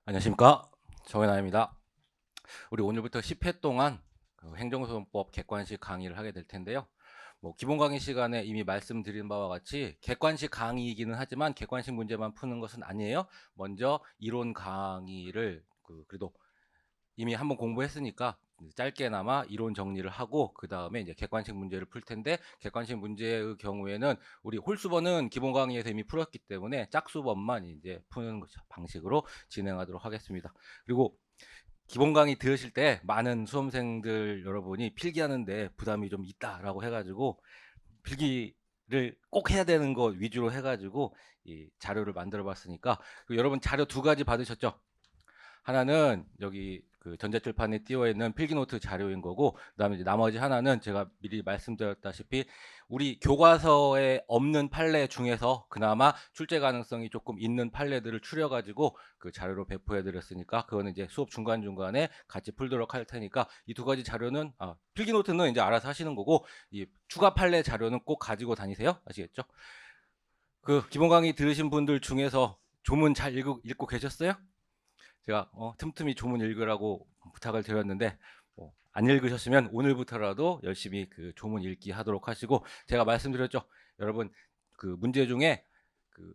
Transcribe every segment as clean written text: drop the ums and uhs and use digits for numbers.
안녕하십니까, 정현아입니다. 우리 오늘부터 10회 동안 행정소송법 객관식 강의를 하게 될 텐데요. 기본 강의 시간에 이미 말씀드린 바와 같이 객관식 강의이기는 하지만 객관식 문제만 푸는 것은 아니에요. 먼저 이론 강의를 그래도 이미 한번 공부했으니까 짧게나마 이론 정리를 하고 그 다음에 이제 객관식 문제를 풀 텐데, 객관식 문제의 경우에는 우리 홀수번은 기본 강의에서 이미 풀었기 때문에 짝수번만 이제 푸는 방식으로 진행하도록 하겠습니다. 그리고 기본 강의 들으실 때 많은 수험생들 여러분이 필기하는데 부담이 좀 있다라고 해가지고 필기를 꼭 해야 되는 것 위주로 해가지고 이 자료를 만들어 봤으니까, 여러분 자료 두 가지 받으셨죠? 하나는 여기 그 전자칠판에 띄워 있는 필기노트 자료인 거고, 그다음에 이제 나머지 하나는 제가 미리 말씀드렸다시피 우리 교과서에 없는 판례 중에서 그나마 출제 가능성이 조금 있는 판례들을 추려 가지고 그 자료로 배포해 드렸으니까, 그거는 이제 수업 중간중간에 같이 풀도록 할 테니까 이 두 가지 자료는 필기노트는 이제 알아서 하시는 거고, 이 추가 판례 자료는 꼭 가지고 다니세요. 아시겠죠? 그 기본 강의 들으신 분들 중에서 조문 잘 읽고 계셨어요? 제가 틈틈이 조문 읽으라고 부탁을 드렸는데, 안 읽으셨으면 오늘부터라도 열심히 그 조문 읽기 하도록 하시고, 제가 말씀드렸죠. 여러분 그 문제 중에 그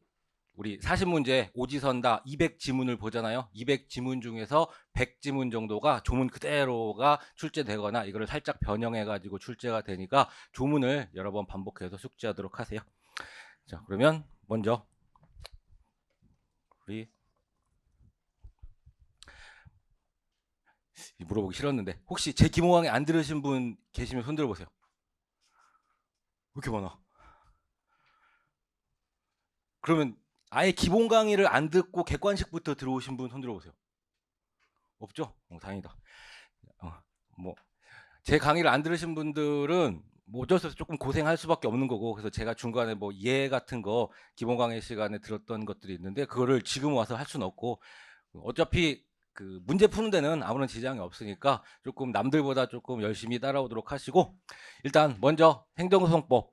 우리 40문제 오지선다 200지문을 보잖아요. 200지문 중에서 100지문 정도가 조문 그대로가 출제되거나 이거를 살짝 변형해 가지고 출제가 되니까 조문을 여러 번 반복해서 숙지하도록 하세요. 자, 그러면 먼저 우리 물어보기 싫었는데, 혹시 제 기본 강의 안 들으신 분 계시면 손 들어보세요. 왜 이렇게 많아? 그러면 아예 기본 강의를 안 듣고 객관식부터 들어오신 분 손 들어보세요. 없죠? 다행이다. 어, 뭐, 제 강의를 안 들으신 분들은 뭐 어쩔 수 없이 조금 고생할 수밖에 없는 거고, 그래서 제가 중간에 뭐 예 같은 거 기본 강의 시간에 들었던 것들이 있는데 그거를 지금 와서 할 수는 없고, 어차피 그 문제 푸는 데는 아무런 지장이 없으니까 조금 남들보다 조금 열심히 따라오도록 하시고, 일단 먼저 행정소송법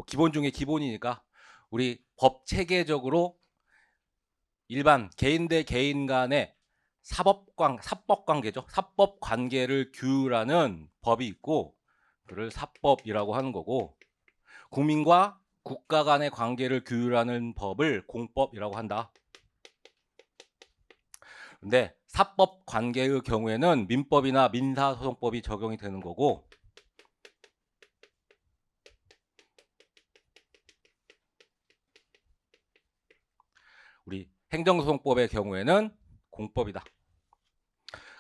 기본 중에 기본이니까 우리 법 체계적으로 일반 개인 대 개인 간의 사법 관계죠. 사법 관계를 규율하는 법이 있고, 그를 사법이라고 하는 거고, 국민과 국가 간의 관계를 규율하는 법을 공법이라고 한다. 근데 사법 관계의 경우에는 민법이나 민사소송법이 적용이 되는 거고, 우리 행정소송법의 경우에는 공법이다.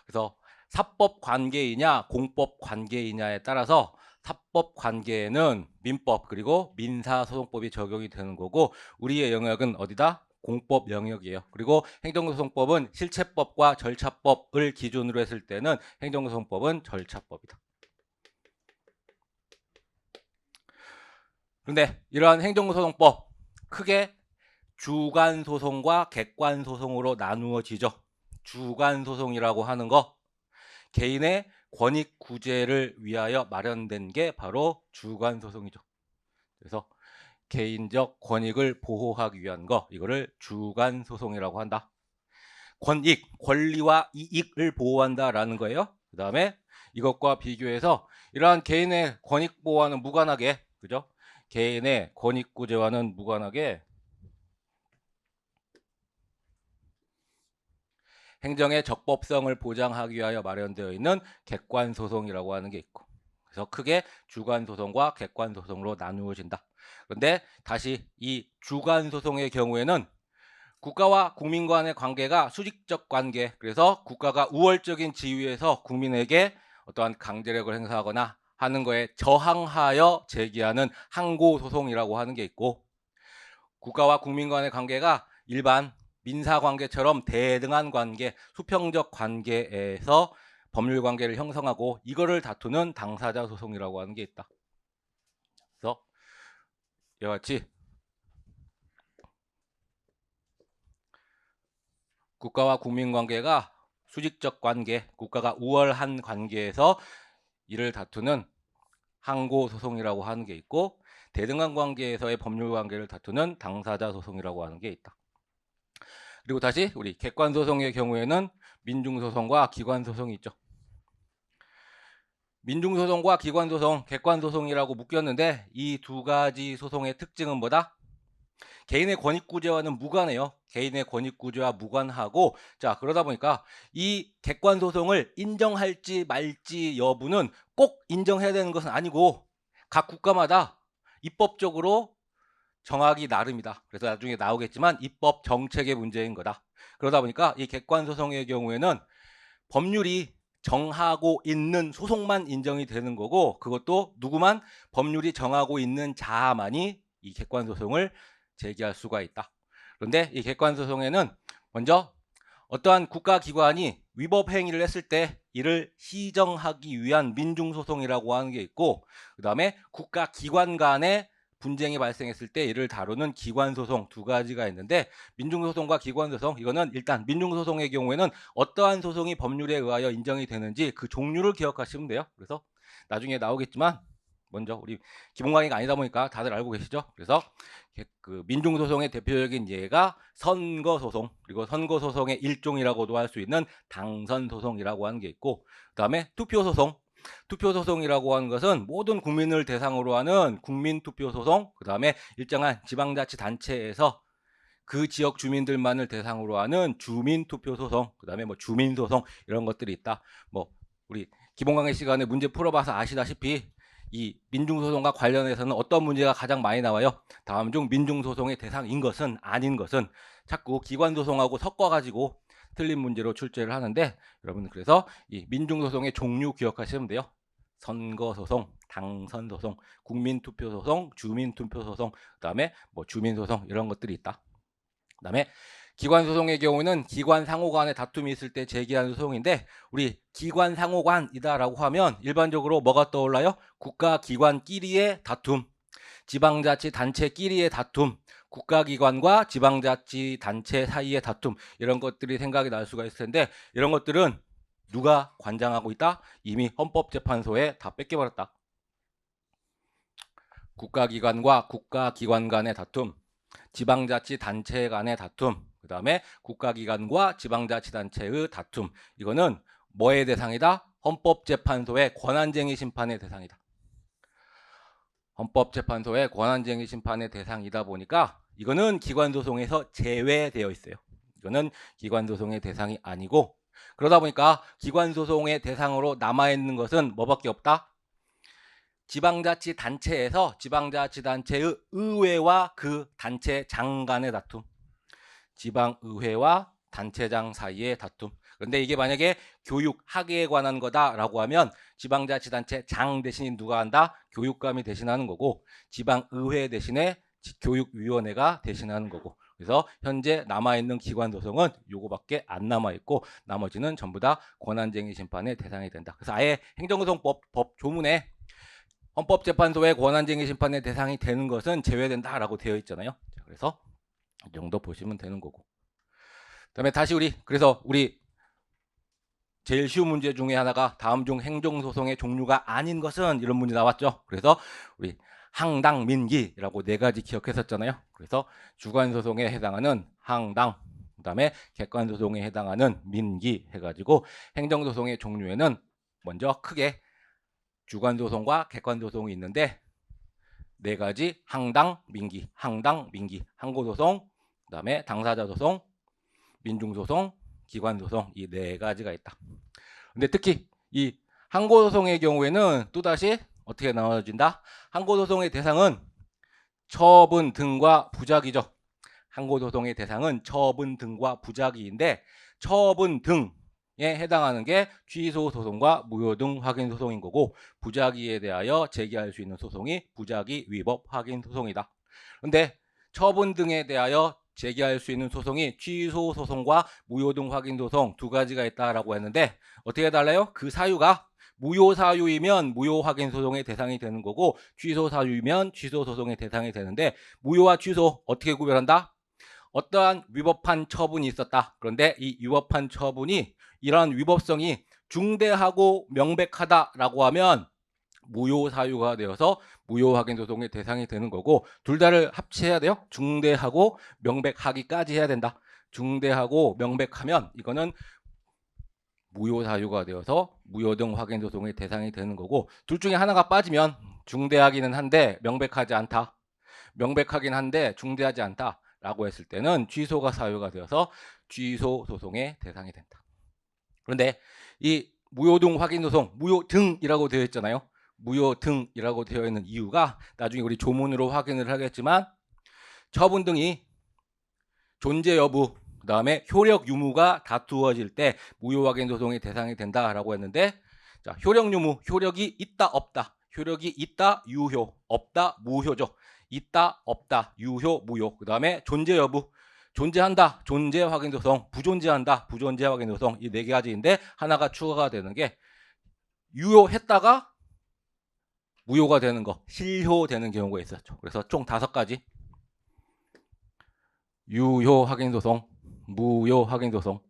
그래서 사법 관계이냐 공법 관계이냐에 따라서 사법 관계에는 민법 그리고 민사소송법이 적용이 되는 거고, 우리의 영역은 어디다? 공법 영역이에요. 그리고 행정소송법은 실체법과 절차법을 기준으로 했을 때는 행정소송법은 절차법이다. 그런데 이러한 행정소송법 크게 주관소송과 객관소송으로 나누어지죠. 주관소송이라고 하는 거, 개인의 권익 구제를 위하여 마련된 게 바로 주관소송이죠. 그래서 개인적 권익을 보호하기 위한 거, 이거를 주관소송이라고 한다. 권익, 권리와 이익을 보호한다라는 거예요. 그 다음에 이것과 비교해서 이러한 개인의 권익 보호와는 무관하게, 그죠? 개인의 권익 구제와는 무관하게 행정의 적법성을 보장하기 위하여 마련되어 있는 객관소송이라고 하는 게 있고, 그래서 크게 주관소송과 객관소송으로 나누어진다. 그런데 다시 이 주관소송의 경우에는 국가와 국민 간의 관계가 수직적 관계, 그래서 국가가 우월적인 지위에서 국민에게 어떠한 강제력을 행사하거나 하는 거에 저항하여 제기하는 항고소송이라고 하는 게 있고, 국가와 국민 간의 관계가 일반 민사관계처럼 대등한 관계, 수평적 관계에서 법률 관계를 형성하고 이거를 다투는 당사자 소송이라고 하는 게 있다. 그래서 이와 같이 국가와 국민 관계가 수직적 관계, 국가가 우월한 관계에서 이를 다투는 항고 소송이라고 하는 게 있고, 대등한 관계에서의 법률 관계를 다투는 당사자 소송이라고 하는 게 있다. 그리고 다시 우리 객관 소송의 경우에는 민중 소송과 기관 소송이 있죠. 민중 소송과 기관 소송, 객관 소송이라고 묶였는데 이 두 가지 소송의 특징은 뭐다? 개인의 권익 구제와는 무관해요. 개인의 권익 구제와 무관하고, 자, 그러다 보니까 이 객관 소송을 인정할지 말지 여부는 꼭 인정해야 되는 것은 아니고 각 국가마다 입법적으로 정하기 나름이다. 그래서 나중에 나오겠지만 입법 정책의 문제인 거다. 그러다 보니까 이 객관 소송의 경우에는 법률이 정하고 있는 소송만 인정이 되는 거고, 그것도 누구만? 법률이 정하고 있는 자만이 이 객관 소송을 제기할 수가 있다. 그런데 이 객관 소송에는 먼저 어떠한 국가기관이 위법 행위를 했을 때 이를 시정하기 위한 민중소송이라고 하는 게 있고, 그 다음에 국가기관 간의 분쟁이 발생했을 때 이를 다루는 기관소송 두 가지가 있는데, 민중소송과 기관소송, 이거는 일단 민중소송의 경우에는 어떠한 소송이 법률에 의하여 인정이 되는지 그 종류를 기억하시면 돼요. 그래서 나중에 나오겠지만 먼저 우리 기본 강의가 아니다 보니까 다들 알고 계시죠? 그래서 그 민중소송의 대표적인 예가 선거소송, 그리고 선거소송의 일종이라고도 할 수 있는 당선소송이라고 하는 게 있고, 그 다음에 투표소송. 투표소송이라고 하는 것은 모든 국민을 대상으로 하는 국민투표소송, 그 다음에 일정한 지방자치단체에서 그 지역 주민들만을 대상으로 하는 주민투표소송, 그 다음에 뭐 주민소송, 이런 것들이 있다. 뭐 우리 기본 강의 시간에 문제 풀어봐서 아시다시피 이 민중소송과 관련해서는 어떤 문제가 가장 많이 나와요? 다음 중 민중소송의 대상인 것은 아닌 것은 자꾸 기관소송하고 섞어가지고 틀린 문제로 출제를 하는데, 여러분 그래서 이 민중소송의 종류 기억하시면 돼요. 선거소송, 당선소송, 국민투표소송, 주민투표소송, 그 다음에 뭐 주민소송, 이런 것들이 있다. 그 다음에 기관소송의 경우는 기관 상호 간의 다툼이 있을 때 제기하는 소송인데, 우리 기관 상호간이다라고 하면 일반적으로 뭐가 떠올라요? 국가기관끼리의 다툼, 지방자치단체끼리의 다툼, 국가기관과 지방자치단체 사이의 다툼, 이런 것들이 생각이 날 수가 있을 텐데, 이런 것들은 누가 관장하고 있다? 이미 헌법재판소에 다 뺏겨버렸다. 국가기관과 국가기관 간의 다툼, 지방자치단체 간의 다툼, 그 다음에 국가기관과 지방자치단체의 다툼, 이거는 뭐의 대상이다? 헌법재판소의 권한쟁의 심판의 대상이다. 헌법재판소의 권한쟁의 심판의 대상이다 보니까 이거는 기관소송에서 제외되어 있어요. 이거는 기관소송의 대상이 아니고, 그러다 보니까 기관소송의 대상으로 남아있는 것은 뭐밖에 없다? 지방자치단체에서 지방자치단체의 의회와 그 단체장 간의 다툼, 지방의회와 단체장 사이의 다툼. 그런데 이게 만약에 교육, 학예에 관한 거다라고 하면 지방자치단체 장 대신 누가 한다? 교육감이 대신하는 거고, 지방의회 대신에 교육위원회가 대신하는 거고. 그래서 현재 남아있는 기관소송은 요거밖에 안 남아있고 나머지는 전부 다 권한쟁의 심판의 대상이 된다. 그래서 아예 행정소송법 조문에 헌법재판소의 권한쟁의 심판의 대상이 되는 것은 제외된다라고 되어 있잖아요. 그래서 이 정도 보시면 되는 거고. 그다음에 다시 그래서 우리 제일 쉬운 문제 중에 하나가 다음 중 행정소송의 종류가 아닌 것은, 이런 문제 나왔죠. 그래서 우리 항당, 민기라고 네 가지 기억했었잖아요. 그래서 주관소송에 해당하는 항당, 그다음에 객관소송에 해당하는 민기 해가지고 행정소송의 종류에는 먼저 크게 주관소송과 객관소송이 있는데 네 가지: 항당, 민기, 항당, 민기, 항고소송, 그다음에 당사자소송, 민중소송, 기관소송, 이 네 가지가 있다. 근데 특히 이 항고소송의 경우에는 또다시 어떻게 나눠진다? 항고소송의 대상은 처분 등과 부작위죠. 항고소송의 대상은 처분 등과 부작위인데, 처분 등에 해당하는 게 취소소송과 무효등 확인소송인 거고, 부작위에 대하여 제기할 수 있는 소송이 부작위 위법 확인소송이다. 그런데 처분 등에 대하여 제기할 수 있는 소송이 취소소송과 무효등 확인소송 두 가지가 있다라고 했는데, 어떻게 달라요? 그 사유가 무효사유이면 무효확인소송의 대상이 되는 거고, 취소사유이면 취소소송의 대상이 되는데, 무효와 취소 어떻게 구별한다? 어떠한 위법한 처분이 있었다. 그런데 이 위법한 처분이, 이러한 위법성이 중대하고 명백하다라고 하면 무효 사유가 되어서 무효 확인 소송의 대상이 되는 거고, 둘 다를 합치해야 돼요. 중대하고 명백하기까지 해야 된다. 중대하고 명백하면 이거는 무효 사유가 되어서 무효 등 확인 소송의 대상이 되는 거고, 둘 중에 하나가 빠지면 중대하기는 한데 명백하지 않다, 명백하긴 한데 중대하지 않다 라고 했을 때는 취소가 사유가 되어서 취소 소송의 대상이 된다. 그런데 이 무효 등 확인 소송, 무효 등이라고 되어 있잖아요. 무효 등이라고 되어 있는 이유가 나중에 우리 조문으로 확인을 하겠지만, 처분 등이 존재 여부, 그 다음에 효력 유무가 다투어질 때 무효 확인 소송의 대상이 된다라고 했는데, 자, 효력 유무, 효력이 있다 없다, 효력이 있다 유효, 없다 무효죠. 있다 없다 유효 무효. 그 다음에 존재 여부, 존재한다 존재 확인 소송, 부존재한다 부존재 확인 소송, 이 네 가지인데 하나가 추가가 되는 게 유효했다가 무효가 되는 거, 실효되는 경우가 있었죠. 그래서 총 5가지. 유효 확인 소송, 무효 확인 소송,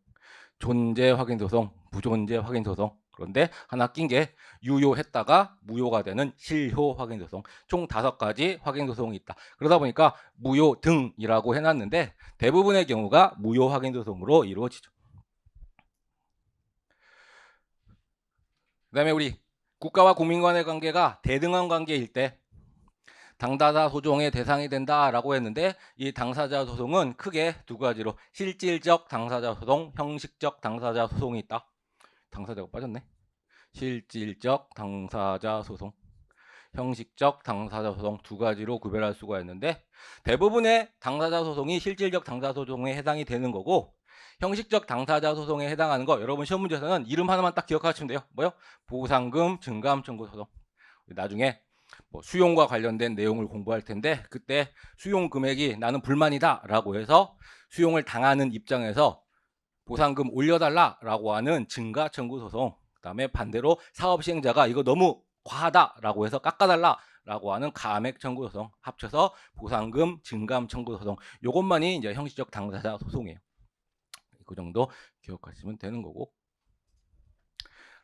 존재 확인 소송, 부존재 확인 소송. 그런데 하나 낀 게 유효했다가 무효가 되는 실효 확인 소송. 총 5가지 확인 소송이 있다. 그러다 보니까 무효 등이라고 해놨는데 대부분의 경우가 무효 확인 소송으로 이루어지죠. 그다음에 우리 국가와 국민 간의 관계가 대등한 관계일 때 당사자 소송의 대상이 된다라고 했는데, 이 당사자 소송은 크게 2가지로 실질적 당사자 소송, 형식적 당사자 소송이 있다. 당사자가 빠졌네. 실질적 당사자 소송, 형식적 당사자 소송 2가지로 구별할 수가 있는데, 대부분의 당사자 소송이 실질적 당사자 소송에 해당이 되는 거고, 형식적 당사자 소송에 해당하는 거 여러분 시험 문제에서는 이름 하나만 딱 기억하시면 돼요. 뭐요? 보상금 증감 청구 소송. 나중에 뭐 수용과 관련된 내용을 공부할 텐데, 그때 수용 금액이 나는 불만이다 라고 해서 수용을 당하는 입장에서 보상금 올려달라 라고 하는 증가 청구 소송, 그 다음에 반대로 사업 시행자가 이거 너무 과하다 라고 해서 깎아달라 라고 하는 가액 청구 소송, 합쳐서 보상금 증감 청구 소송, 요것만이 이제 형식적 당사자 소송이에요. 그 정도 기억하시면 되는 거고,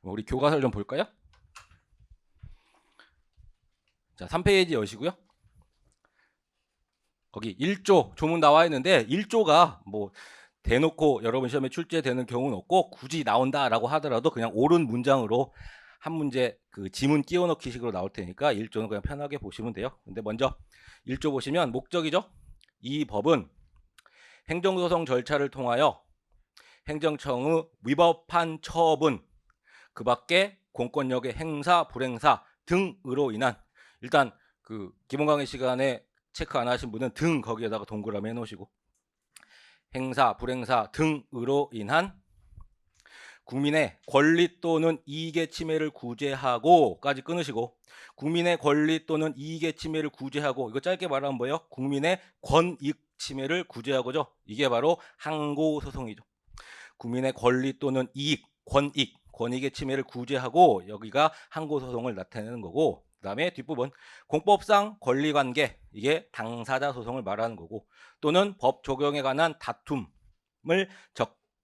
우리 교과서를 좀 볼까요? 자, 3페이지 여시고요. 거기 1조 조문 나와 있는데, 1조가 뭐 대놓고 여러분 시험에 출제되는 경우는 없고, 굳이 나온다라고 하더라도 그냥 옳은 문장으로 한 문제 그 지문 끼워 넣기 식으로 나올 테니까 1조는 그냥 편하게 보시면 돼요. 근데 먼저 1조 보시면 목적이죠. 이 법은 행정소송 절차를 통하여 행정청의 위법한 처분, 그 밖에 공권력의 행사, 불행사 등으로 인한, 일단 그 기본 강의 시간에 체크 안 하신 분은 등 거기에다가 동그라미 해놓으시고, 행사, 불행사 등으로 인한 국민의 권리 또는 이익의 침해를 구제하고까지 끊으시고, 국민의 권리 또는 이익의 침해를 구제하고, 이거 짧게 말하면 뭐예요? 국민의 권익 침해를 구제하고죠. 이게 바로 항고소송이죠. 국민의 권리 또는 이익, 권익의 침해를 구제하고, 여기가 항고소송을 나타내는 거고, 그 다음에 뒷부분 공법상 권리관계, 이게 당사자 소송을 말하는 거고, 또는 법 적용에 관한 다툼을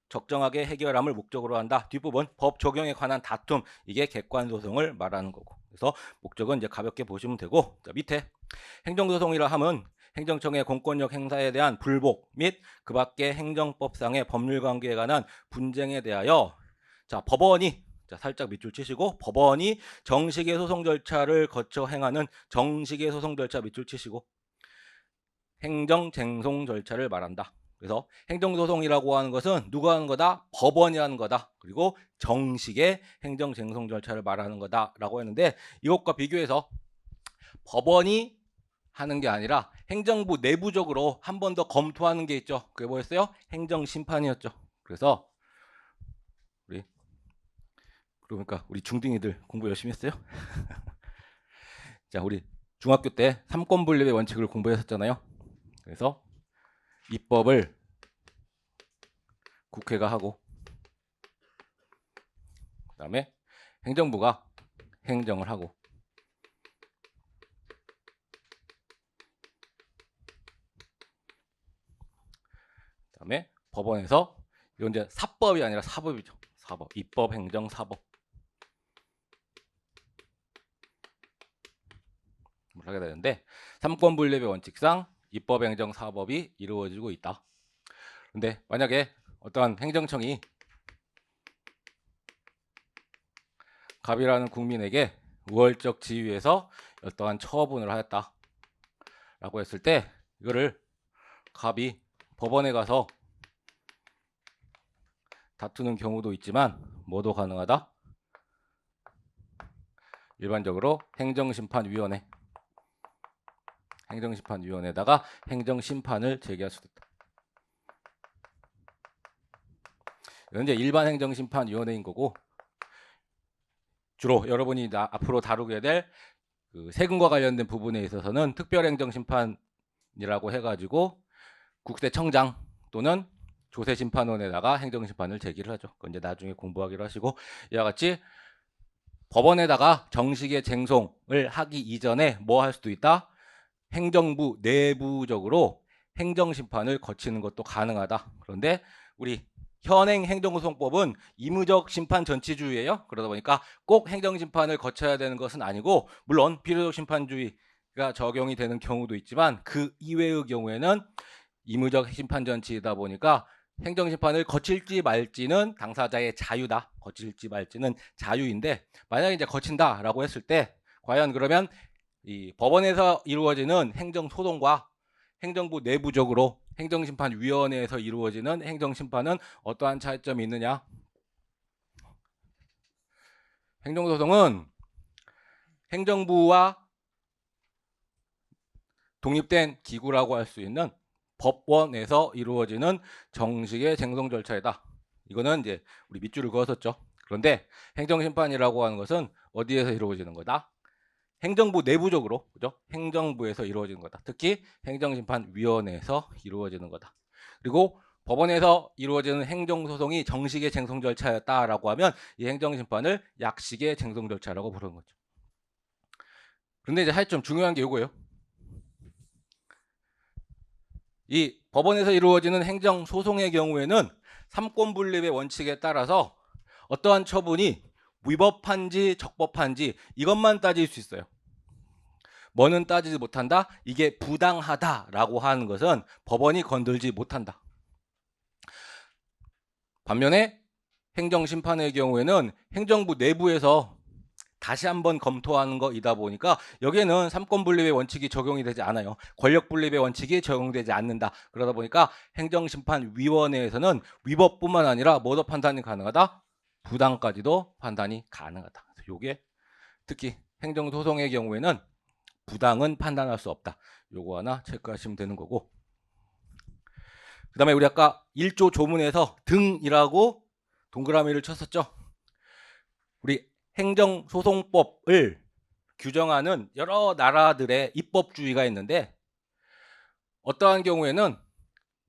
적정하게 해결함을 목적으로 한다. 뒷부분 법 적용에 관한 다툼, 이게 객관소송을 말하는 거고, 그래서 목적은 이제 가볍게 보시면 되고, 자, 밑에 행정소송이라 함은 행정청의 공권력 행사에 대한 불복 및 그 밖의 행정법상의 법률관계에 관한 분쟁에 대하여, 자, 법원이, 자, 살짝 밑줄 치시고, 법원이 정식의 소송 절차를 거쳐 행하는 정식의 소송 절차 밑줄 치시고, 행정쟁송 절차를 말한다. 그래서 행정소송이라고 하는 것은 누가 하는 거다? 법원이 하는 거다. 그리고 정식의 행정쟁송 절차를 말하는 거다라고 했는데, 이것과 비교해서 법원이 하는 게 아니라 행정부 내부적으로 한 번 더 검토하는 게 있죠. 그게 뭐였어요? 행정심판이었죠. 그래서 그러니까 우리 중딩이들 공부 열심히 했어요? 자, 우리 중학교 때 삼권분립의 원칙을 공부했었잖아요. 그래서 입법을 국회가 하고, 그 다음에 행정부가 행정을 하고, 그 다음에 법원에서, 이건 이제 사법이 아니라 사법이죠. 사법, 입법, 행정, 사법. 적용을 하게 되는데 삼권 분립의 원칙상 입법, 행정, 사법이 이루어지고 있다. 근데 만약에 어떠한 행정청이 갑이라는 국민에게 우월적 지위에서 어떠한 처분을 하였다 라고 했을 때 이거를 갑이 법원에 가서 다투는 경우도 있지만 뭐도 가능하다? 일반적으로 행정심판위원회에다가 행정심판을 제기할 수도 있다. 이건 이제 일반 행정심판위원회인 거고, 주로 여러분이 앞으로 다루게 될 그 세금과 관련된 부분에 있어서는 특별행정심판이라고 해가지고 국세청장 또는 조세심판원에다가 행정심판을 제기를 하죠. 그건 이제 나중에 공부하기로 하시고, 이와 같이 법원에다가 정식의 쟁송을 하기 이전에 뭐 할 수도 있다? 행정부 내부적으로 행정심판을 거치는 것도 가능하다. 그런데 우리 현행 행정소송법은 의무적 심판 전치주의예요. 그러다 보니까 꼭 행정심판을 거쳐야 되는 것은 아니고, 물론 필요적 심판주의가 적용이 되는 경우도 있지만 그 이외의 경우에는 의무적 심판 전치이다 보니까 행정심판을 거칠지 말지는 당사자의 자유다. 거칠지 말지는 자유인데, 만약에 이제 거친다라고 했을 때 과연 그러면 이 법원에서 이루어지는 행정소송과 행정부 내부적으로 행정심판위원회에서 이루어지는 행정심판은 어떠한 차이점이 있느냐? 행정소송은 행정부와 독립된 기구라고 할 수 있는 법원에서 이루어지는 정식의 쟁송 절차이다. 이거는 이제 우리 밑줄을 그었었죠. 그런데 행정심판이라고 하는 것은 어디에서 이루어지는 거다? 행정부 내부적으로, 그죠? 행정부에서 이루어지는 거다. 특히 행정심판위원회에서 이루어지는 거다. 그리고 법원에서 이루어지는 행정소송이 정식의 쟁송 절차였다라고 하면 이 행정심판을 약식의 쟁송 절차라고 부르는 거죠. 그런데 이제 좀 중요한 게 이거예요. 이 법원에서 이루어지는 행정소송의 경우에는 삼권분립의 원칙에 따라서 어떠한 처분이 위법한지 적법한지 이것만 따질 수 있어요. 뭐는 따지지 못한다? 이게 부당하다라고 하는 것은 법원이 건들지 못한다. 반면에 행정심판의 경우에는 행정부 내부에서 다시 한번 검토하는 거이다 보니까 여기에는 삼권분립의 원칙이 적용이 되지 않아요. 권력분립의 원칙이 적용되지 않는다. 그러다 보니까 행정심판위원회에서는 위법뿐만 아니라 뭐도 판단이 가능하다? 부당까지도 판단이 가능하다. 요게 특히 행정소송의 경우에는 부당은 판단할 수 없다. 요거 하나 체크하시면 되는 거고, 그 다음에 우리 아까 1조 조문에서 등이라고 동그라미를 쳤었죠. 우리 행정소송법을 규정하는 여러 나라들의 입법주의가 있는데, 어떠한 경우에는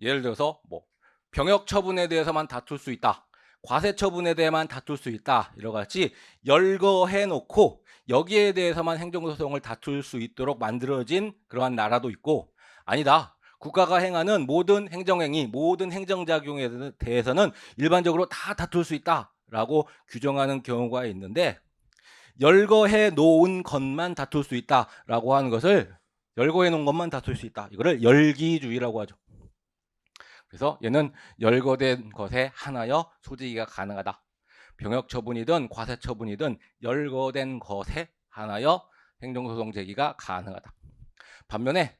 예를 들어서 뭐 병역 처분에 대해서만 다툴 수 있다, 과세 처분에 대해만 다툴 수 있다, 이와 같이 열거해 놓고 여기에 대해서만 행정소송을 다툴 수 있도록 만들어진 그러한 나라도 있고, 아니다, 국가가 행하는 모든 행정행위, 모든 행정작용에 대해서는 일반적으로 다 다툴 수 있다라고 규정하는 경우가 있는데, 열거해 놓은 것만 다툴 수 있다라고 하는 것을, 열거해 놓은 것만 다툴 수 있다, 이거를 열기주의라고 하죠. 그래서 얘는 열거된 것에 한하여 소지기가 가능하다. 병역 처분이든 과세 처분이든 열거된 것에 한하여 행정소송 제기가 가능하다. 반면에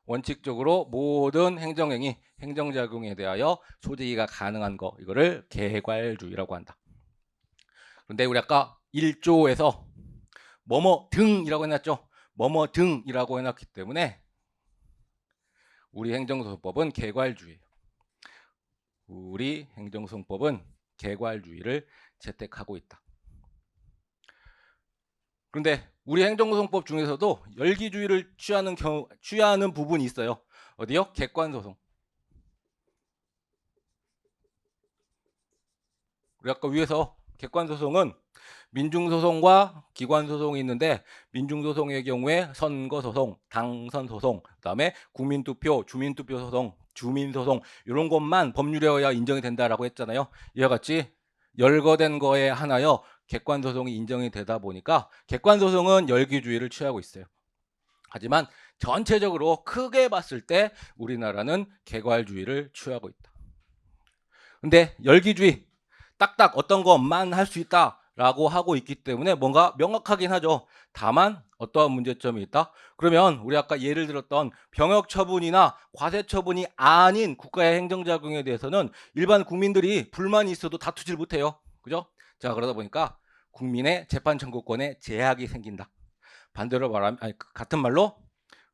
원칙적으로 모든 행정행위, 행정작용에 대하여 소지기가 가능한 거, 이거를 개괄주의라고 한다. 그런데 우리 아까 1조에서 뭐뭐 등이라고 해놨죠. 뭐뭐 등이라고 해놨기 때문에 우리 행정소송법은 개괄주의예요. 우리 행정소송법은 개괄주의를 채택하고 있다. 그런데 우리 행정소송법 중에서도 열기주의를 취하는 부분이 있어요. 어디요? 객관소송. 우리 아까 위에서 객관소송은 민중소송과 기관소송이 있는데, 민중소송의 경우에 선거소송, 당선소송, 그 다음에 국민투표, 주민투표소송, 주민소송, 이런 것만 법률에 의해 인정이 된다라고 했잖아요. 이와 같이 열거된 거에 한하여 객관소송이 인정이 되다 보니까 객관소송은 열기주의를 취하고 있어요. 하지만 전체적으로 크게 봤을 때 우리나라는 개괄주의를 취하고 있다. 근데 열기주의 딱딱 어떤 것만 할 수 있다라고 하고 있기 때문에 뭔가 명확하긴 하죠. 다만 어떠한 문제점이 있다? 그러면 우리 아까 예를 들었던 병역 처분이나 과세 처분이 아닌 국가의 행정작용에 대해서는 일반 국민들이 불만이 있어도 다투질 못해요. 그죠? 자, 그러다 보니까 국민의 재판 청구권에 제약이 생긴다. 반대로 말하면 같은 말로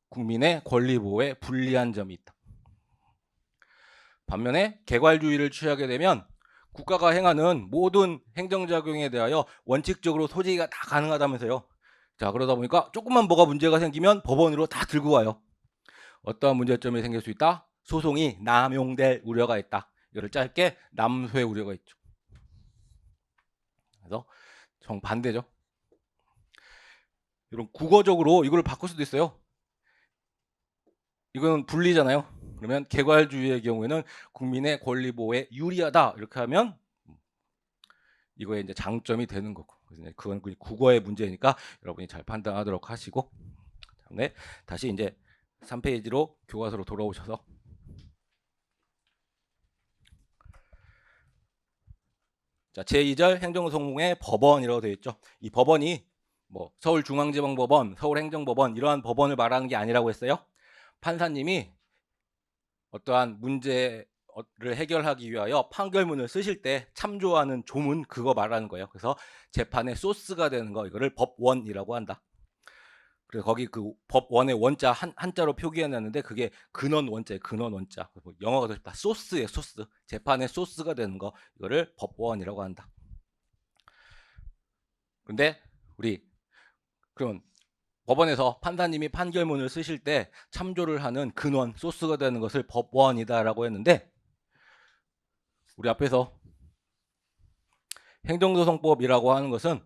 국민의 권리 보호에 불리한 점이 있다. 반면에 개괄주의를 취하게 되면 국가가 행하는 모든 행정작용에 대하여 원칙적으로 소지가 다 가능하다면서요. 자, 그러다 보니까 조금만 뭐가 문제가 생기면 법원으로 다 들고 와요. 어떠한 문제점이 생길 수 있다? 소송이 남용될 우려가 있다. 이거를 짧게 남소의 우려가 있죠. 그래서 정반대죠. 이런 국어적으로 이걸 바꿀 수도 있어요. 이건 분리잖아요. 그러면 개괄주의의 경우에는 국민의 권리 보호에 유리하다 이렇게 하면 이거에 이제 장점이 되는 거고. 그건 국어의 문제니까 여러분이 잘 판단하도록 하시고. 네, 다시 이제 3페이지로 교과서로 돌아오셔서 자, 제2절 행정소송의 법원이라고 되어 있죠. 이 법원이 뭐 서울중앙지방법원, 서울행정법원 이러한 법원을 말하는 게 아니라고 했어요. 판사님이 어떠한 문제를 해결하기 위하여 판결문을 쓰실 때 참조하는 조문 그거 말하는 거예요. 그래서 재판의 소스가 되는 거 이거를 법원이라고 한다. 그래서 거기 그 법원의 원자 한자로 표기해놨는데 그게 근원 원자예요. 근원 원자. 영어가 더 쉽다. 소스예요. 소스. 재판의 소스가 되는 거 이거를 법원이라고 한다. 근데 우리 그럼 법원에서 판사님이 판결문을 쓰실 때 참조를 하는 근원, 소스가 되는 것을 법원이다라고 했는데 우리 앞에서 행정소송법이라고 하는 것은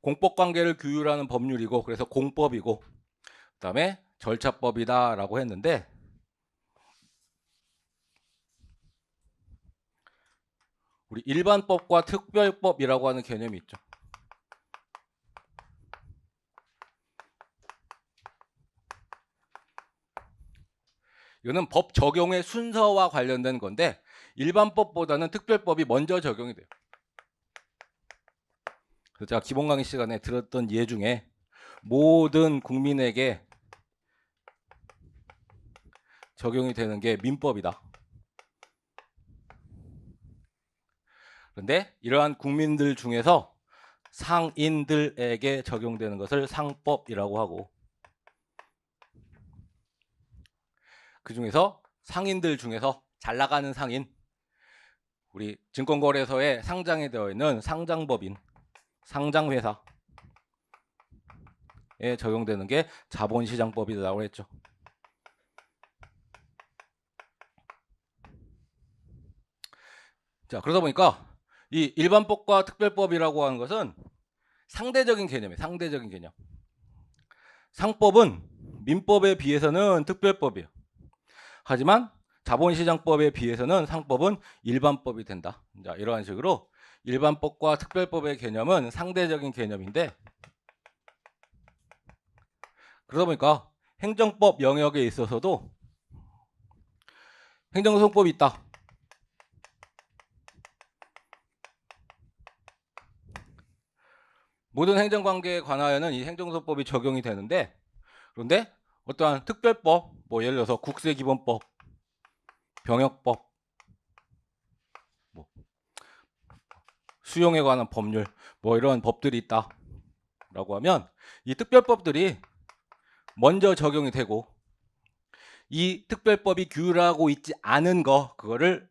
공법관계를 규율하는 법률이고 그래서 공법이고 그다음에 절차법이다라고 했는데 우리 일반법과 특별법이라고 하는 개념이 있죠. 이거는 법 적용의 순서와 관련된 건데 일반법보다는 특별법이 먼저 적용이 돼요. 그래서 제가 기본 강의 시간에 들었던 예 중에 모든 국민에게 적용이 되는 게 민법이다. 그런데 이러한 국민들 중에서 상인들에게 적용되는 것을 상법이라고 하고 그 중에서 상인들 중에서 잘 나가는 상인 우리 증권거래소에 상장이 되어 있는 상장법인 상장회사에 적용되는 게 자본시장법이라고 했죠. 자, 그러다 보니까 이 일반법과 특별법이라고 하는 것은 상대적인 개념이에요. 상대적인 개념. 상법은 민법에 비해서는 특별법이에요. 하지만 자본시장법에 비해서는 상법은 일반법이 된다. 자, 이러한 식으로 일반법과 특별법의 개념은 상대적인 개념인데 그러다 보니까 행정법 영역에 있어서도 행정소송법이 있다. 모든 행정관계에 관하여는 이 행정소송법이 적용이 되는데 그런데 어떠한 특별법, 뭐 예를 들어서 국세기본법, 병역법, 뭐 수용에 관한 법률, 뭐 이런 법들이 있다라고 하면 이 특별법들이 먼저 적용이 되고 이 특별법이 규율하고 있지 않은 거 그거를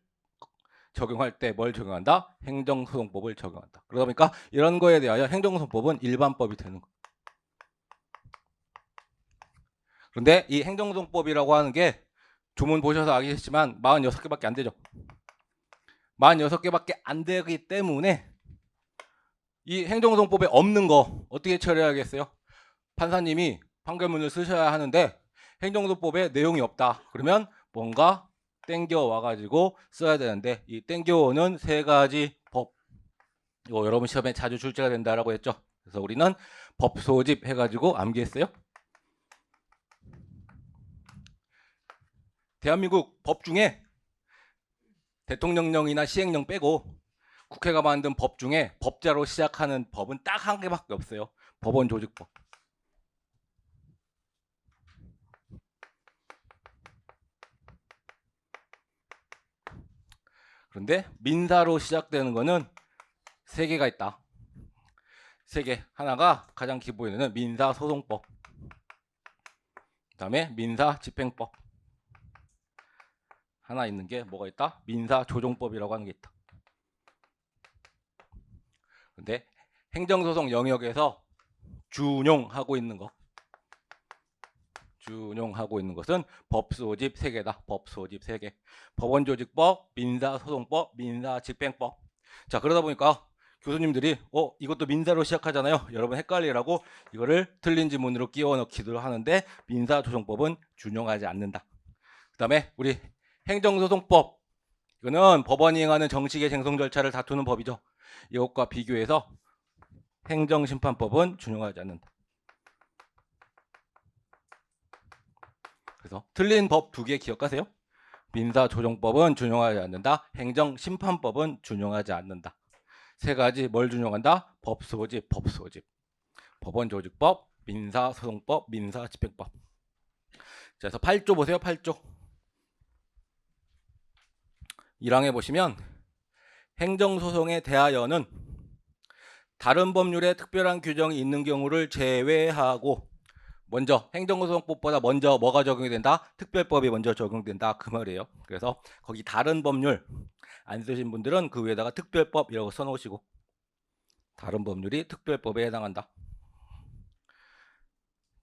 적용할 때 뭘 적용한다? 행정소송법을 적용한다. 그러다 보니까 이런 거에 대하여 행정소송법은 일반법이 되는 거예요. 그런데 이 행정소송법이라고 하는 게 조문 보셔서 아시겠지만 46개밖에 안 되죠. 46개밖에 안 되기 때문에 이 행정소송법에 없는 거 어떻게 처리하겠어요? 판사님이 판결문을 쓰셔야 하는데 행정소송법에 내용이 없다. 그러면 뭔가 땡겨와 가지고 써야 되는데 이 땡겨오는 세 가지 법, 이거 여러분 시험에 자주 출제가 된다라고 했죠. 그래서 우리는 법 소집 해가지고 암기했어요. 대한민국 법 중에 대통령령이나 시행령 빼고 국회가 만든 법 중에 법자로 시작하는 법은 딱 한 개밖에 없어요. 법원조직법. 그런데 민사로 시작되는 거는 세 개가 있다. 세 개. 하나가 가장 기본에는 민사소송법, 그 다음에 민사집행법, 하나 있는 게 뭐가 있다? 민사조정법이라고 하는 게 있다. 근데 행정소송 영역에서 준용하고 있는 것은 법소집 3개다. 법소집 3개. 법원조직법, 민사소송법, 민사집행법. 자, 그러다 보니까 교수님들이 이것도 민사로 시작하잖아요. 여러분 헷갈리라고 이거를 틀린 지문으로 끼워 넣기도 하는데 민사조정법은 준용하지 않는다. 그 다음에 우리 행정소송법, 이거는 법원이 행하는 정식의 쟁송 절차를 다투는 법이죠. 이것과 비교해서 행정심판법은 준용하지 않는다. 그래서 틀린 법 2개 기억하세요. 민사조정법은 준용하지 않는다. 행정심판법은 준용하지 않는다. 세 가지 뭘 준용한다? 법소집, 법원조직법, 민사소송법, 민사집행법. 자, 그래서 8조 보세요. 8조. 1항에 보시면 행정소송에 대하여는 다른 법률에 특별한 규정이 있는 경우를 제외하고, 먼저 행정소송법보다 먼저 뭐가 적용이 된다? 특별법이 먼저 적용된다, 그 말이에요. 그래서 거기 다른 법률 안 쓰신 분들은 그 위에다가 특별법이라고 써놓으시고, 다른 법률이 특별법에 해당한다.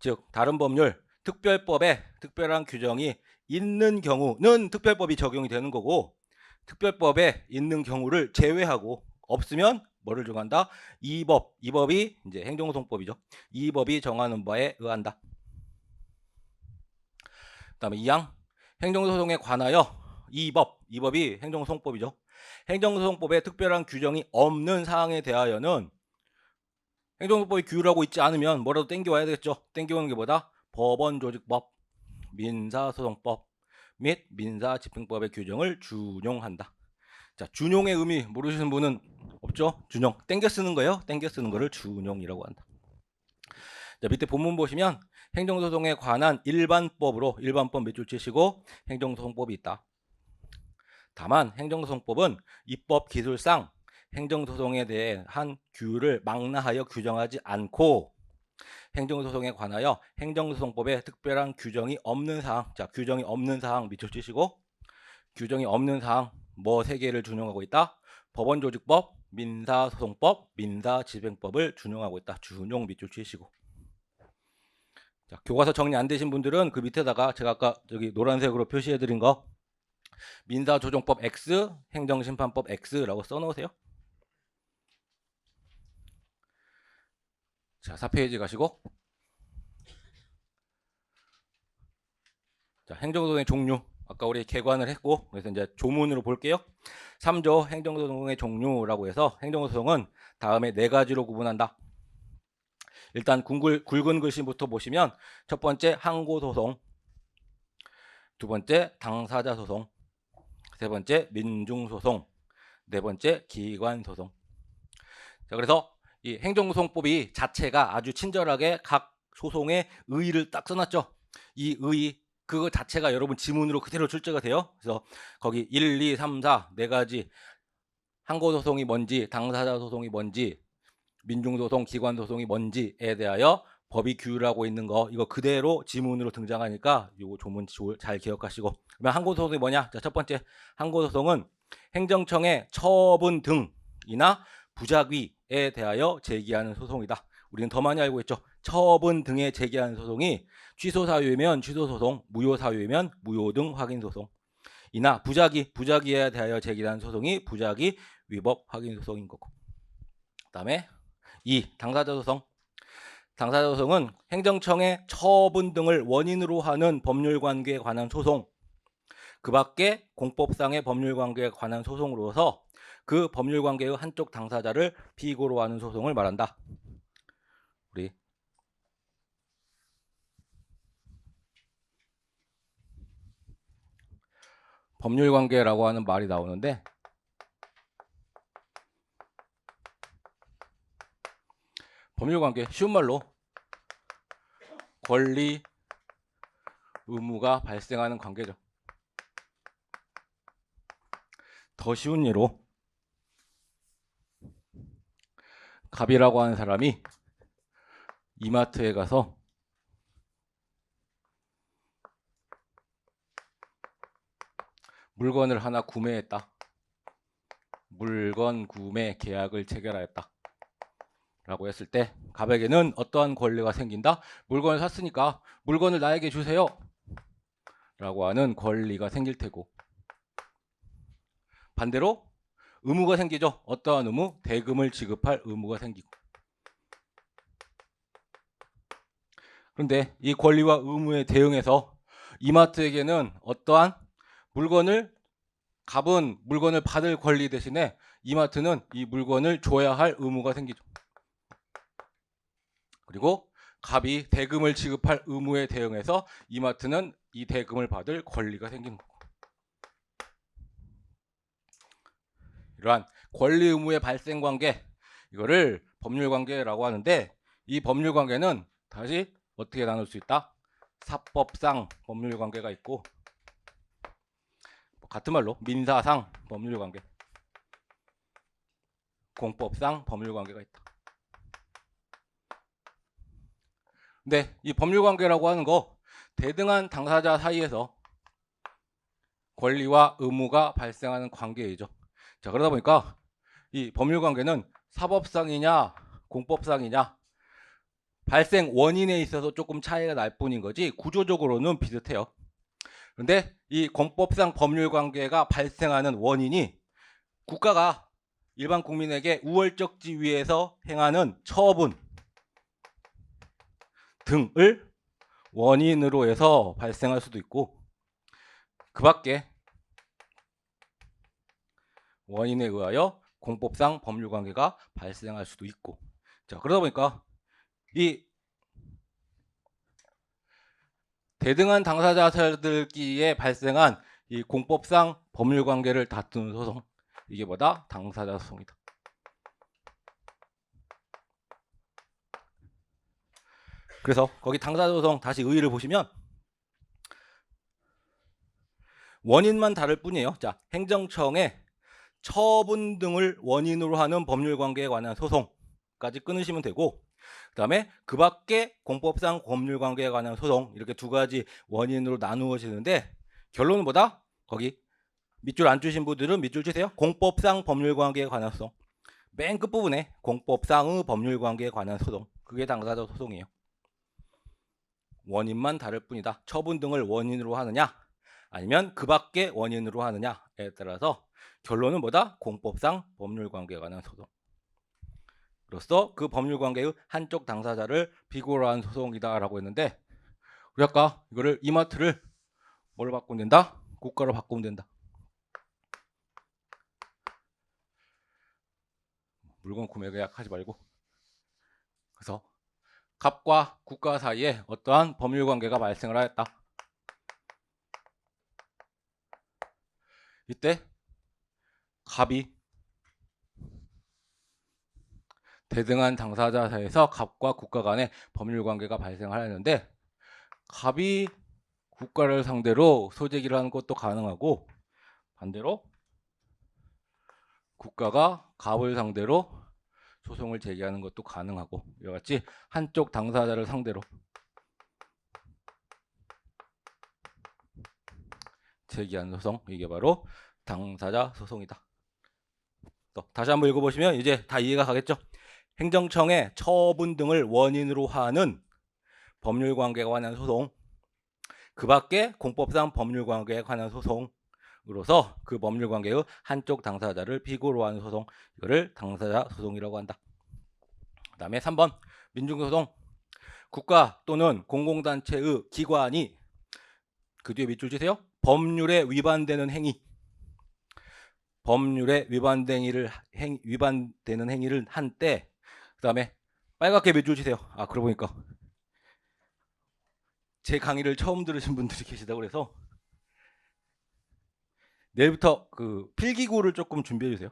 즉 다른 법률, 특별법에 특별한 규정이 있는 경우는 특별법이 적용이 되는 거고, 특별법에 있는 경우를 제외하고 없으면 뭐를 정한다? 이 법이 이제 행정소송법이죠. 이 법이 정하는 바에 의한다. 그 다음에 2항 행정소송에 관하여 이 법이 행정소송법이죠. 행정소송법에 특별한 규정이 없는 사항에 대하여는 행정소송법이 규율하고 있지 않으면 뭐라도 땡겨와야 되겠죠. 땡겨오는 게 뭐다? 법원조직법, 민사소송법 및 민사집행법의 규정을 준용한다. 자, 준용의 의미 모르시는 분은 없죠? 준용, 땡겨 쓰는 거예요. 땡겨 쓰는 거를 준용이라고 한다. 자, 밑에 본문 보시면 행정소송에 관한 일반법으로 일반법 몇 줄 치시고 행정소송법이 있다. 다만 행정소송법은 입법 기술상 행정소송에 대한 규율을 망라하여 규정하지 않고, 행정소송에 관하여 행정소송법에 특별한 규정이 없는 사항, 자, 규정이 없는 사항 밑줄 치시고, 규정이 없는 사항 뭐 3개를 준용하고 있다? 법원조직법, 민사소송법, 민사집행법을 준용하고 있다. 준용 밑줄 치시고. 자, 교과서 정리 안 되신 분들은 그 밑에다가 제가 아까 저기 노란색으로 표시해 드린 거 민사조정법 X, 행정심판법 X라고 써놓으세요. 자, 4페이지 가시고, 자, 행정소송의 종류 아까 우리 개관을 했고, 그래서 이제 조문으로 볼게요. 3조 행정소송의 종류라고 해서 행정소송은 다음에 4가지로 구분한다. 일단 굵은 글씨부터 보시면 첫 번째 항고소송, 두 번째 당사자소송, 세 번째 민중소송, 네 번째 기관소송. 자, 그래서 이 행정소송법이 자체가 아주 친절하게 각 소송의 의의를 딱 써놨죠. 이 의의 그거 자체가 여러분 지문으로 그대로 출제가 돼요. 그래서 거기 1, 2, 3, 4 4가지 항고소송이 뭔지, 당사자소송이 뭔지, 민중소송, 기관소송이 뭔지에 대하여 법이 규율하고 있는 거 이거 그대로 지문으로 등장하니까 이거 조문 잘 기억하시고. 그러면 항고소송이 뭐냐? 자, 첫 번째 항고소송은 행정청의 처분 등이나 부작위에 대하여 제기하는 소송이다. 우리는 더 많이 알고 있죠. 처분 등에 제기하는 소송이 취소 사유이면 취소 소송, 무효 사유이면 무효 등 확인 소송. 이나 부작위에 대하여 제기하는 소송이 부작위 위법 확인 소송인 거고. 그다음에 2. 당사자 소송. 당사자 소송은 행정청의 처분 등을 원인으로 하는 법률 관계에 관한 소송. 그 밖에 공법상의 법률관계에 관한 소송으로서 그 법률관계의 한쪽 당사자를 피고로 하는 소송을 말한다. 우리 법률관계라고 하는 말이 나오는데 법률관계 쉬운 말로 권리, 의무가 발생하는 관계죠. 더 쉬운 예로 갑이라고 하는 사람이 이마트에 가서 물건을 하나 구매했다. 물건 구매 계약을 체결하였다. 라고 했을 때 갑에게는 어떠한 권리가 생긴다? 물건을 샀으니까 물건을 나에게 주세요. 라고 하는 권리가 생길 테고, 반대로 의무가 생기죠. 어떠한 의무? 대금을 지급할 의무가 생기고. 그런데 이 권리와 의무에 대응해서 이마트에게는 어떠한 갑은 물건을 받을 권리 대신에 이마트는 이 물건을 줘야 할 의무가 생기죠. 그리고 갑이 대금을 지급할 의무에 대응해서 이마트는 이 대금을 받을 권리가 생기는 거고. 이러한 권리 의무의 발생 관계, 이거를 법률관계라고 하는데, 이 법률관계는 다시 어떻게 나눌 수 있다? 사법상 법률관계가 있고, 같은 말로 민사상 법률관계, 공법상 법률관계가 있다. 근데 이 법률관계라고 하는 거 대등한 당사자 사이에서 권리와 의무가 발생하는 관계이죠. 자, 그러다 보니까 이 법률관계는 사법상이냐 공법상이냐 발생 원인에 있어서 조금 차이가 날 뿐인 거지 구조적으로는 비슷해요. 그런데 이 공법상 법률관계가 발생하는 원인이 국가가 일반 국민에게 우월적 지위에서 행하는 처분 등을 원인으로 해서 발생할 수도 있고, 그 밖에 원인에 의하여 공법상 법률관계가 발생할 수도 있고. 자, 그러다 보니까 이 대등한 당사자들끼리에 발생한 이 공법상 법률관계를 다투는 소송, 이게 뭐다? 당사자 소송이다. 그래서 거기 당사자 소송 다시 의의를 보시면 원인만 다를 뿐이에요. 자, 행정청에 처분 등을 원인으로 하는 법률관계에 관한 소송까지 끊으시면 되고, 그 다음에 그 밖에 공법상 법률관계에 관한 소송, 이렇게 두 가지 원인으로 나누어지는데 결론은 뭐다? 거기 밑줄 안 주신 분들은 밑줄 주세요. 공법상 법률관계에 관한 소송, 맨 끝부분에 공법상의 법률관계에 관한 소송, 그게 당사자 소송이에요. 원인만 다를 뿐이다. 처분 등을 원인으로 하느냐 아니면 그 밖에 원인으로 하느냐에 따라서 결론은 뭐다? 공법상 법률관계에 관한 소송으로서 그 법률관계의 한쪽 당사자를 비고로 한 소송이다라고 했는데, 우리 아까 이거를 이마트를 뭘로 바꾸면 된다? 국가로 바꾸면 된다. 물건 구매 계약 하지 말고. 그래서 갑과 국가 사이에 어떠한 법률관계가 발생을 하였다. 이때 갑이 대등한 당사자 사이에서 갑과 국가 간의 법률관계가 발생하였는데, 갑이 국가를 상대로 소재기를 하는 것도 가능하고, 반대로 국가가 갑을 상대로 소송을 제기하는 것도 가능하고, 이와 같이 한쪽 당사자를 상대로 제기하는 소송, 이게 바로 당사자 소송이다. 또 다시 한번 읽어보시면 이제 다 이해가 가겠죠? 행정청의 처분 등을 원인으로 하는 법률관계에 관한 소송, 그 밖에 공법상 법률관계에 관한 소송으로서 그 법률관계의 한쪽 당사자를 피고로 하는 소송, 이거를 당사자 소송이라고 한다. 그 다음에 3번 민중소송, 국가 또는 공공단체의 기관이, 그 뒤에 밑줄 주세요. 법률에 위반되는 행위, 법률에 위반되는 행위를 한 때, 그다음에 빨갛게 몇 줄 치세요. 아, 그러고 보니까 제 강의를 처음 들으신 분들이 계시다고 그래서 내일부터 그 필기구를 조금 준비해 주세요.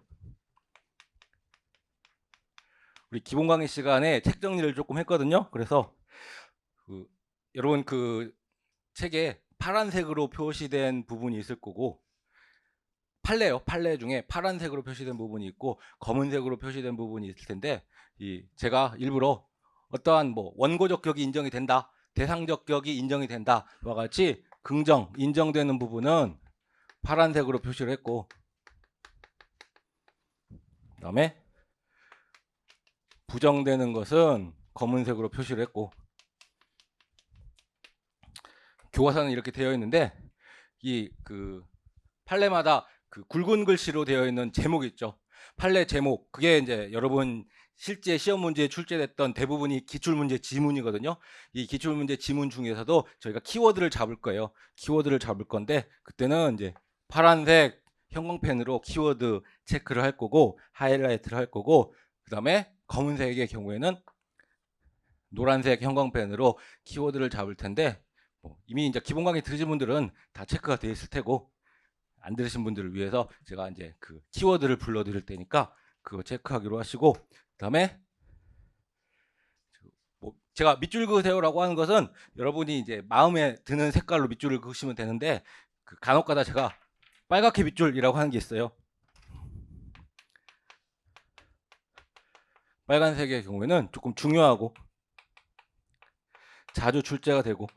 우리 기본 강의 시간에 책 정리를 조금 했거든요. 그래서 여러분 그 책에 파란색으로 표시된 부분이 있을 거고, 판례요. 판례 중에 파란색으로 표시된 부분이 있고 검은색으로 표시된 부분이 있을 텐데, 제가 일부러 어떠한 뭐 원고적 격이 인정이 된다, 대상적 격이 인정이 된다와 같이 긍정, 인정되는 부분은 파란색으로 표시를 했고, 그다음에 부정되는 것은 검은색으로 표시를 했고, 교과서는 이렇게 되어 있는데 그 판례마다 그 굵은 글씨로 되어 있는 제목이 있죠. 판례 제목, 그게 이제 여러분 실제 시험 문제에 출제됐던 대부분이 기출문제 지문이거든요. 이 기출문제 지문 중에서도 저희가 키워드를 잡을 거예요. 키워드를 잡을 건데, 그때는 이제 파란색 형광펜으로 키워드 체크를 할 거고, 하이라이트를 할 거고, 그 다음에 검은색의 경우에는 노란색 형광펜으로 키워드를 잡을 텐데, 이미 이제 기본 강의 들으신 분들은 다 체크가 되어 있을 테고, 안 들으신 분들을 위해서 제가 이제 그 키워드를 불러드릴 테니까 그거 체크하기로 하시고, 그다음에 제가 밑줄 그으세요라고 하는 것은 여러분이 이제 마음에 드는 색깔로 밑줄을 그으시면 되는데, 그 간혹가다 제가 빨갛게 밑줄이라고 하는 게 있어요. 빨간색의 경우에는 조금 중요하고 자주 출제가 되고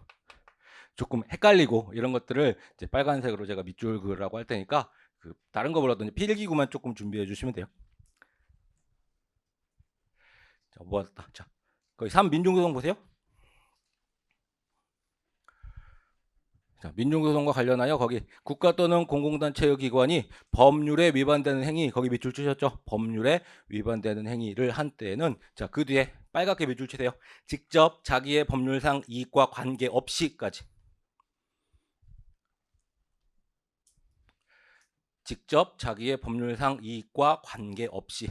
조금 헷갈리고 이런 것들을 이제 빨간색으로 제가 밑줄 그으라고 할 테니까 그 다른 거 몰라도 필기구만 조금 준비해 주시면 돼요. 자, 모았다. 자, 거기 3 민중소송 보세요. 자, 민중소송과 관련하여 거기 국가 또는 공공단체의 기관이 법률에 위반되는 행위, 거기 밑줄 치셨죠? 법률에 위반되는 행위를 한 때에는, 자, 그 뒤에 빨갛게 밑줄 치세요. 직접 자기의 법률상 이익과 관계없이까지. 직접 자기의 법률상 이익과 관계없이.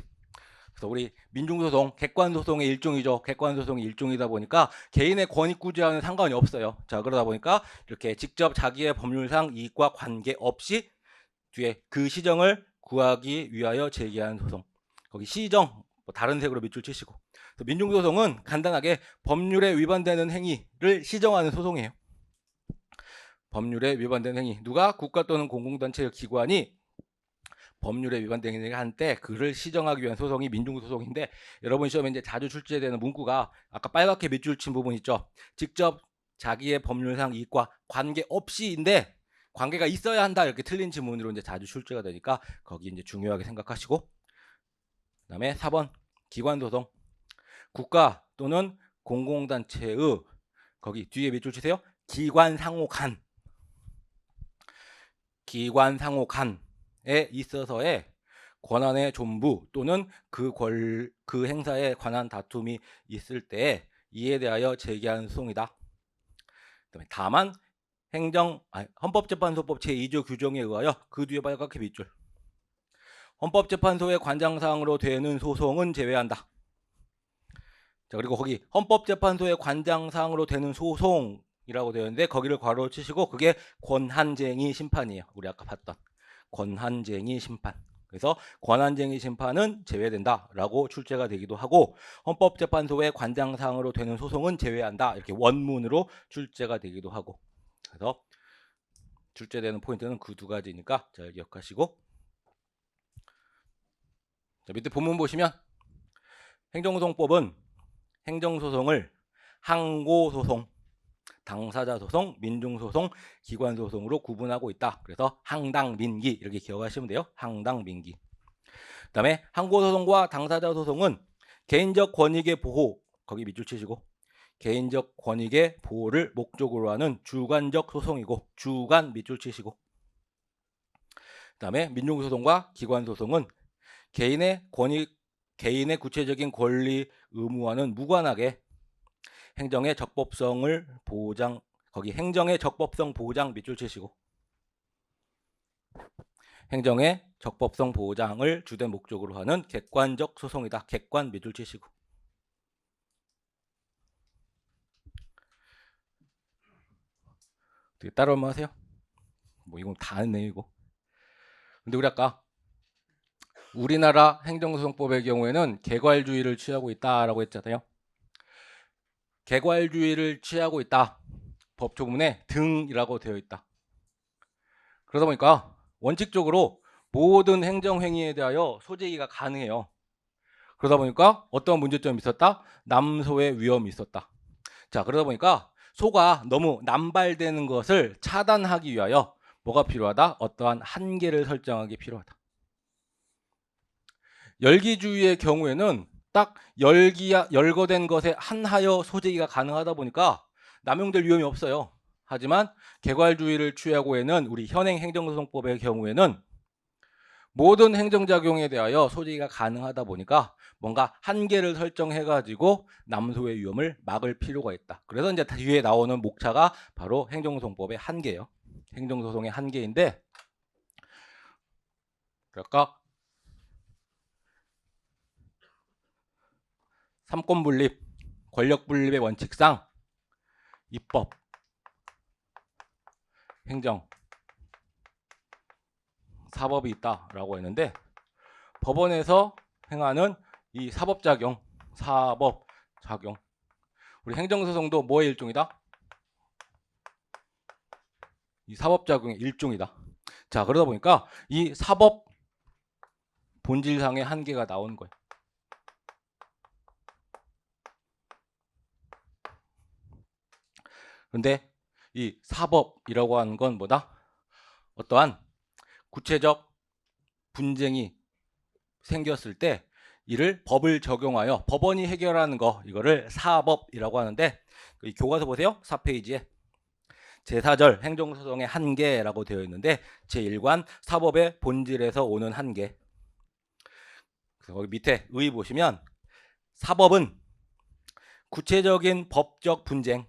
그래서 우리 민중소송, 객관소송의 일종이죠. 객관소송의 일종이다 보니까 개인의 권익구제와는 상관이 없어요. 자, 그러다 보니까 이렇게 직접 자기의 법률상 이익과 관계없이 뒤에 그 시정을 구하기 위하여 제기한 소송, 거기 시정 다른 색으로 밑줄 치시고. 민중소송은 간단하게 법률에 위반되는 행위를 시정하는 소송이에요. 법률에 위반되는 행위, 누가 국가 또는 공공단체의 기관이 법률에 위반된 행위를 한 때 그를 시정하기 위한 소송이 민중소송인데, 여러분 시험에 이제 자주 출제되는 문구가 아까 빨갛게 밑줄 친 부분 있죠. 직접 자기의 법률상 이익과 관계없이인데 관계가 있어야 한다, 이렇게 틀린 지문으로 이제 자주 출제가 되니까 거기 이제 중요하게 생각하시고, 그다음에 4번 기관소송, 국가 또는 공공단체의 거기 뒤에 밑줄 치세요. 기관상호 간에 있어서의 권한의 존부 또는 그 행사에 관한 다툼이 있을 때 이에 대하여 제기한 소송이다. 다만 헌법재판소법 제2조 규정에 의하여, 그 뒤에 빨갛게 밑줄, 헌법재판소의 관장사항으로 되는 소송은 제외한다. 자, 그리고 거기 헌법재판소의 관장사항으로 되는 소송이라고 되어 있는데 거기를 괄호 치시고, 그게 권한쟁의 심판이에요. 우리 아까 봤던 권한쟁의 심판. 그래서 권한쟁의 심판은 제외된다라고 출제가 되기도 하고, 헌법재판소의 관장사항으로 되는 소송은 제외한다, 이렇게 원문으로 출제가 되기도 하고. 그래서 출제되는 포인트는 그 두 가지니까 잘 기억하시고, 자, 밑에 본문 보시면 행정소송법은 행정소송을 항고소송, 당사자소송, 민중소송, 기관소송으로 구분하고 있다. 그래서 항당민기 이렇게 기억하시면 돼요. 항당민기. 그 다음에 항고소송과 당사자소송은 개인적 권익의 보호, 거기 밑줄 치시고, 개인적 권익의 보호를 목적으로 하는 주관적 소송이고, 주관 밑줄 치시고, 그 다음에 민중소송과 기관소송은 개인의 구체적인 권리 의무와는 무관하게 행정의 적법성을 보장, 거기 행정의 적법성 보장 밑줄 치시고, 행정의 적법성 보장을 주된 목적으로 하는 객관적 소송이다. 객관 밑줄 치시고. 어떻게 따라오면 하세요? 뭐 이건 다 아는 내용이고. 근데 우리 아까 우리나라 행정소송법의 경우에는 개괄주의를 취하고 있다라고 했잖아요. 개괄주의를 취하고 있다. 법조문에 등이라고 되어 있다. 그러다 보니까 원칙적으로 모든 행정행위에 대하여 소재기가 가능해요. 그러다 보니까 어떤 문제점이 있었다? 남소의 위험이 있었다. 자, 그러다 보니까 소가 너무 남발되는 것을 차단하기 위하여 뭐가 필요하다? 어떠한 한계를 설정하기 필요하다. 열기주의의 경우에는 딱 열거된 것에 한하여 소재기가 가능하다 보니까 남용될 위험이 없어요. 하지만 개괄주의를 취하고 있는 우리 현행 행정소송법의 경우에는 모든 행정작용에 대하여 소재기가 가능하다 보니까 뭔가 한계를 설정해가지고 남소의 위험을 막을 필요가 있다. 그래서 이제 뒤에 나오는 목차가 바로 행정소송법의 한계예요. 행정소송의 한계인데, 그러니까 삼권분립, 권력분립의 원칙상 입법, 행정, 사법이 있다라고 했는데, 법원에서 행하는 이 사법작용, 우리 행정소송도 뭐의 일종이다? 이 사법작용의 일종이다. 자, 그러다 보니까 이 사법 본질상의 한계가 나오는 거예요. 그런데 이 사법이라고 하는 건 뭐다? 어떠한 구체적 분쟁이 생겼을 때 이를 법을 적용하여 법원이 해결하는 거, 이거를 사법이라고 하는데, 이 교과서 보세요. 4페이지에 제4절 행정소송의 한계라고 되어 있는데, 제1관 사법의 본질에서 오는 한계. 그래서 거기 밑에 의 보시면 사법은 구체적인 법적 분쟁,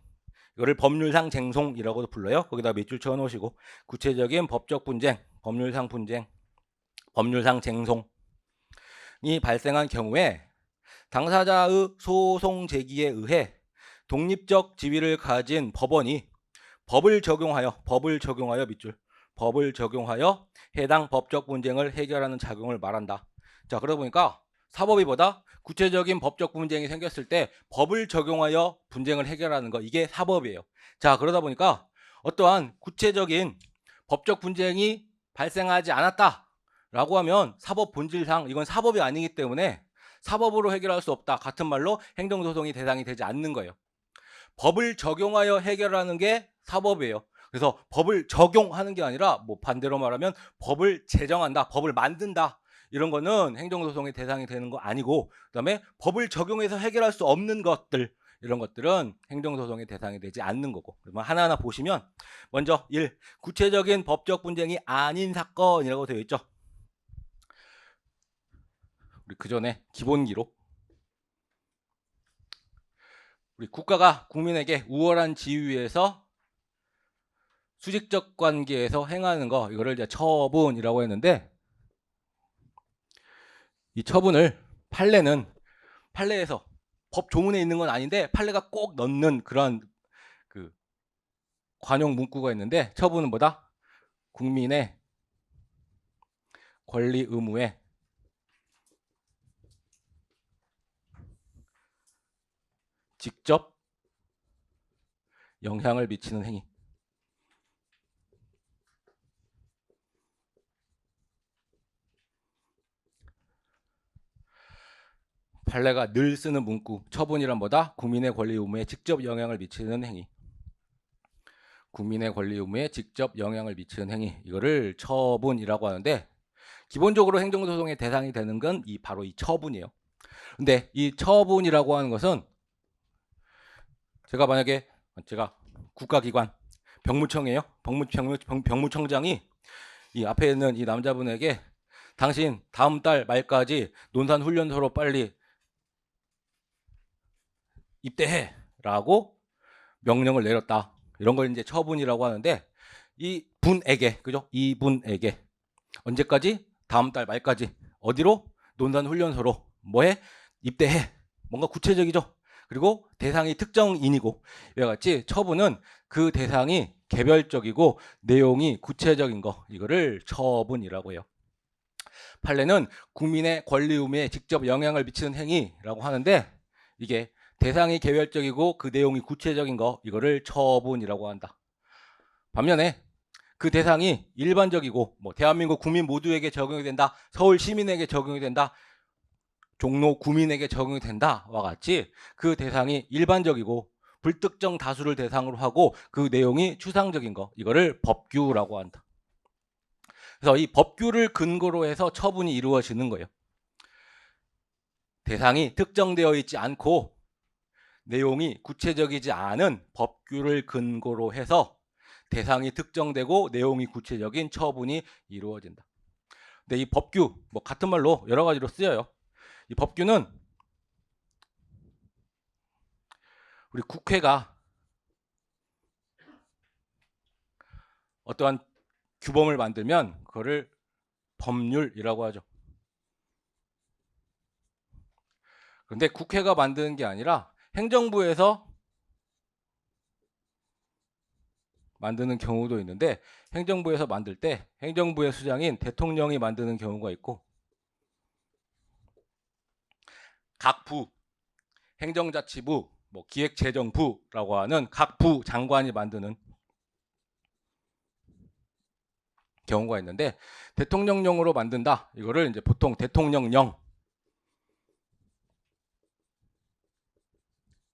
이거를 법률상 쟁송이라고도 불러요. 거기다 밑줄 쳐 놓으시고, 구체적인 법적 분쟁, 법률상 분쟁, 법률상 쟁송이 발생한 경우에 당사자의 소송 제기에 의해 독립적 지위를 가진 법원이 법을 적용하여 밑줄, 법을 적용하여 해당 법적 분쟁을 해결하는 작용을 말한다. 자, 그러다 보니까 사법이보다 구체적인 법적 분쟁이 생겼을 때 법을 적용하여 분쟁을 해결하는 거, 이게 사법이에요. 자, 그러다 보니까 어떠한 구체적인 법적 분쟁이 발생하지 않았다라고 하면 사법 본질상 이건 사법이 아니기 때문에 사법으로 해결할 수 없다. 같은 말로 행정소송이 대상이 되지 않는 거예요. 법을 적용하여 해결하는 게 사법이에요. 그래서 법을 적용하는 게 아니라 뭐 반대로 말하면 법을 제정한다, 법을 만든다, 이런 거는 행정소송의 대상이 되는 거 아니고, 그다음에 법을 적용해서 해결할 수 없는 것들, 이런 것들은 행정소송의 대상이 되지 않는 거고. 그러면 하나하나 보시면 먼저 1. 구체적인 법적 분쟁이 아닌 사건이라고 되어 있죠. 우리 그 전에 기본기록, 우리 국가가 국민에게 우월한 지위에서 수직적 관계에서 행하는 거, 이거를 이제 처분이라고 했는데, 이 처분을 판례에서 법 조문에 있는 건 아닌데 판례가 꼭 넣는 그런 그 관용 문구가 있는데, 처분은 뭐다? 국민의 권리 의무에 직접 영향을 미치는 행위. 판례가 늘 쓰는 문구, 처분이란 뭐다? 국민의 권리 의무에 직접 영향을 미치는 행위. 국민의 권리 의무에 직접 영향을 미치는 행위, 이거를 처분이라고 하는데, 기본적으로 행정소송의 대상이 되는 건 바로 이 처분이에요. 근데 이 처분이라고 하는 것은 제가 국가기관 병무청이에요. 병무청장이 이 앞에 있는 이 남자분에게 당신 다음 달 말까지 논산훈련소로 빨리 입대해라고 명령을 내렸다. 이런 걸 이제 처분이라고 하는데, 이 분에게, 그죠? 이 분에게 언제까지? 다음 달 말까지. 어디로? 논산훈련소로. 뭐해? 입대해. 뭔가 구체적이죠. 그리고 대상이 특정인이고, 이와 같이 처분은 그 대상이 개별적이고 내용이 구체적인 거, 이거를 처분이라고 해요. 판례는 국민의 권리 의무에 직접 영향을 미치는 행위라고 하는데, 이게 대상이 개별적이고 그 내용이 구체적인 거, 이거를 처분이라고 한다. 반면에 그 대상이 일반적이고 뭐 대한민국 국민 모두에게 적용이 된다, 서울 시민에게 적용이 된다, 종로 구민에게 적용이 된다와 같이 그 대상이 일반적이고 불특정 다수를 대상으로 하고 그 내용이 추상적인 거, 이거를 법규라고 한다. 그래서 이 법규를 근거로 해서 처분이 이루어지는 거예요. 대상이 특정되어 있지 않고 내용이 구체적이지 않은 법규를 근거로 해서 대상이 특정되고 내용이 구체적인 처분이 이루어진다. 근데 이 법규, 뭐 같은 말로 여러 가지로 쓰여요. 이 법규는 우리 국회가 어떠한 규범을 만들면 그거를 법률이라고 하죠. 그런데 국회가 만드는 게 아니라 행정부에서 만드는 경우도 있는데, 행정부에서 만들 때 행정부의 수장인 대통령이 만드는 경우가 있고, 각 부, 행정자치부, 뭐 기획재정부라고 하는 각 부 장관이 만드는 경우가 있는데, 대통령령으로 만든다, 이거를 이제 보통 대통령령,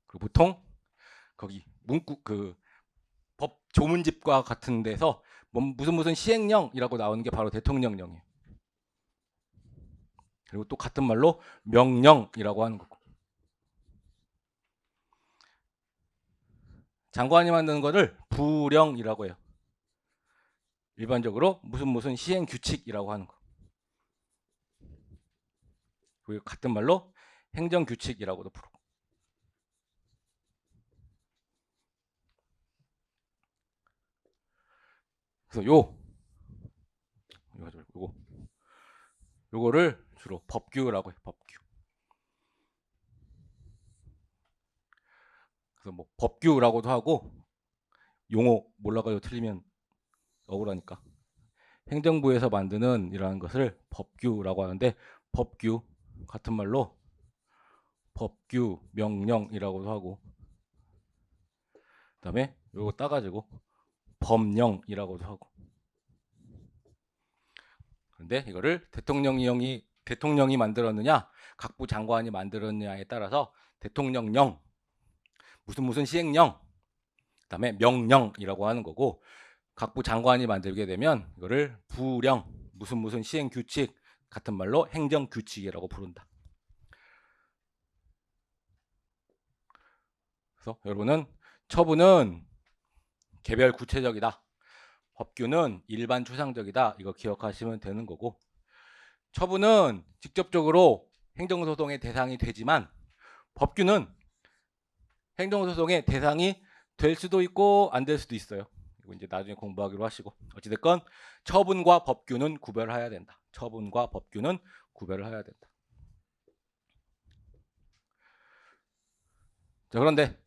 그리고 보통 거기 문구 그 법 조문집과 같은 데서 무슨 시행령이라고 나오는 게 바로 대통령령이에요. 그리고 또 같은 말로 명령이라고 하는 거고, 장관이 만드는 거를 부령이라고 해요. 일반적으로 무슨 시행 규칙이라고 하는 거. 그리고 같은 말로 행정 규칙이라고도 부르고. 그래서 요거를 주로 법규라고 해요. 법규. 그래서 뭐 법규라고도 하고, 용어 몰라가지고 틀리면 억울하니까 행정부에서 만드는 이러한 것을 법규라고 하는데, 법규 같은 말로 법규 명령이라고도 하고, 그다음에 요거 따가지고 법령이라고도 하고. 그런데 이거를 대통령이 만들었느냐, 각부 장관이 만들었느냐에 따라서 대통령령, 무슨 시행령, 그다음에 명령이라고 하는 거고, 각부 장관이 만들게 되면 이거를 부령, 무슨 시행 규칙, 같은 말로 행정 규칙이라고 부른다. 그래서 여러분은 처분은 개별 구체적이다, 법규는 일반 추상적이다, 이거 기억하시면 되는 거고, 처분은 직접적으로 행정소송의 대상이 되지만 법규는 행정소송의 대상이 될 수도 있고 안 될 수도 있어요. 이거 이제 나중에 공부하기로 하시고, 어찌됐건 처분과 법규는 구별해야 된다. 처분과 법규는 구별을 해야 된다. 자, 그런데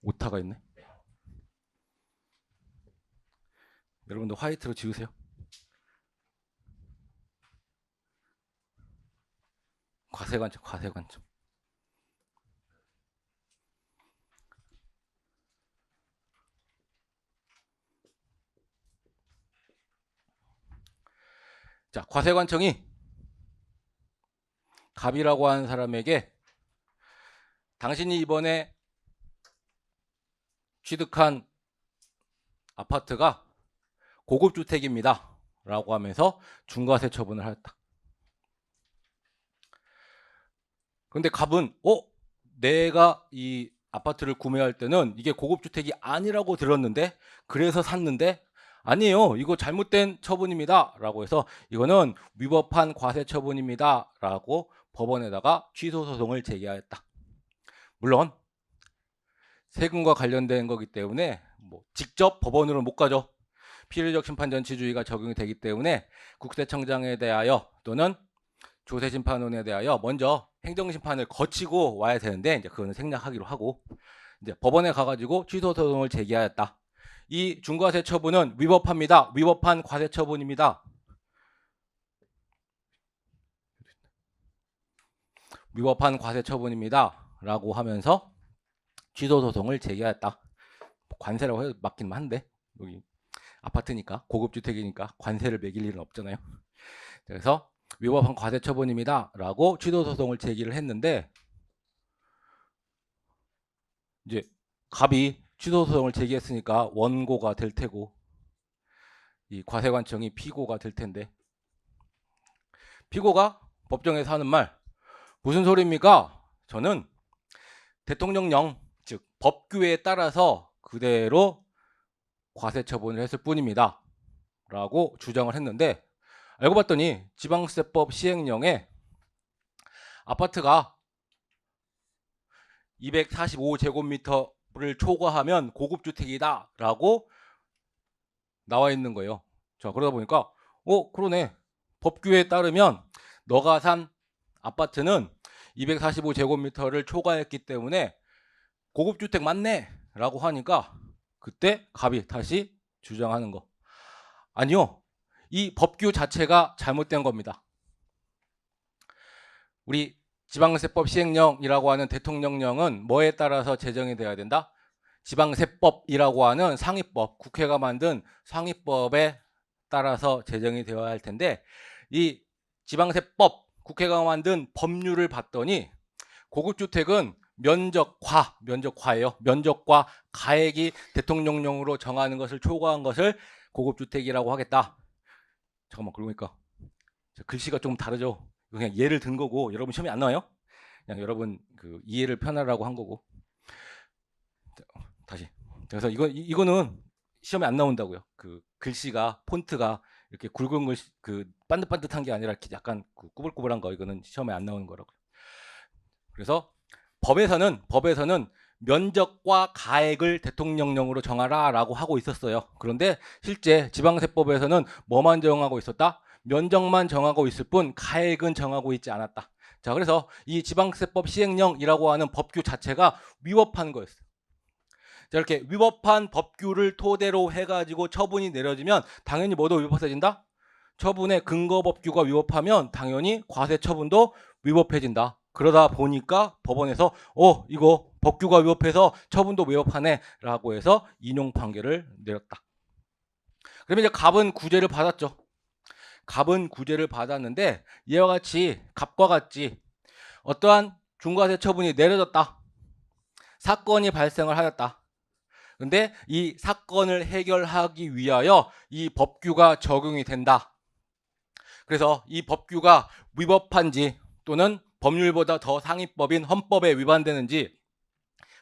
오타가 있네. 여러분들 화이트로 지우세요. 과세관점. 자, 과세관청이 갑이라고 하는 사람에게 당신이 이번에 취득한 아파트가 고급주택입니다 라고 하면서 중과세 처분을 하였다. 그런데 갑은 내가 이 아파트를 구매할 때는 이게 고급주택이 아니라고 들었는데, 그래서 샀는데, 아니에요, 이거 잘못된 처분입니다 라고 해서 이거는 위법한 과세 처분입니다 라고 법원에다가 취소소송을 제기하였다. 물론 세금과 관련된 거기 때문에 뭐 직접 법원으로 못 가죠. 필요적 심판 전치주의가 적용이 되기 때문에 국세청장에 대하여 또는 조세심판원에 대하여 먼저 행정심판을 거치고 와야 되는데 이제 그거는 생략하기로 하고 이제 법원에 가가지고 취소 소송을 제기하였다. 이 중과세 처분은 위법합니다. 위법한 과세 처분입니다. 위법한 과세 처분입니다. 라고 하면서 취소 소송을 제기하였다. 관세라고 해도 맞긴 한데 여기 아파트니까 고급주택이니까 관세를 매길 일은 없잖아요. 그래서 위법한 과세 처분입니다. 라고 취소 소송을 제기를 했는데 이제 갑이 취소 소송을 제기했으니까 원고가 될 테고 이 과세관청이 피고가 될 텐데 피고가 법정에서 하는 말 무슨 소리입니까? 저는 대통령령 즉 법규에 따라서 그대로 과세 처분을 했을 뿐입니다. 라고 주장을 했는데 알고 봤더니 지방세법 시행령에 아파트가 245제곱미터를 초과하면 고급주택이다 라고 나와 있는 거예요. 자, 그러다 보니까 그러네. 법규에 따르면 너가 산 아파트는 245제곱미터를 초과했기 때문에 고급주택 맞네 라고 하니까 그때 갑이 다시 주장하는 거. 아니요. 이 법규 자체가 잘못된 겁니다. 우리 지방세법 시행령이라고 하는 대통령령은 뭐에 따라서 제정이 돼야 된다? 지방세법이라고 하는 상위법, 국회가 만든 상위법에 따라서 제정이 되어야 할 텐데 이 지방세법, 국회가 만든 법률을 봤더니 고급주택은 면적과예요. 면적과 가액이 대통령령으로 정하는 것을 초과한 것을 고급주택이라고 하겠다. 잠깐만, 그러니까 글씨가 좀 다르죠. 그냥 예를 든 거고 여러분 시험에 안 나와요? 그냥 여러분 그 이해를 편하라고 한 거고. 다시. 그래서 이거는 시험에 안 나온다고요. 그 글씨가 폰트가 이렇게 굵은 글씨 그 반듯반듯한 게 아니라 약간 꾸불꾸불한 거 이거는 시험에 안 나오는 거라고. 그래서 법에서는 면적과 가액을 대통령령으로 정하라라고 하고 있었어요. 그런데 실제 지방세법에서는 뭐만 정하고 있었다? 면적만 정하고 있을 뿐 가액은 정하고 있지 않았다. 자, 그래서 이 지방세법 시행령이라고 하는 법규 자체가 위법한 거였어요. 자, 이렇게 위법한 법규를 토대로 해가지고 처분이 내려지면 당연히 뭐도 위법해진다? 처분의 근거 법규가 위법하면 당연히 과세 처분도 위법해진다. 그러다 보니까 법원에서 이거 법규가 위법해서 처분도 위법하네 라고 해서 인용 판결을 내렸다. 그러면 이제 갑은 구제를 받았죠. 갑은 구제를 받았는데 이와 같이 갑과 같이 어떠한 중과세 처분이 내려졌다. 사건이 발생을 하였다. 근데 이 사건을 해결하기 위하여 이 법규가 적용이 된다. 그래서 이 법규가 위법한지 또는 법률보다 더 상위법인 헌법에 위반되는지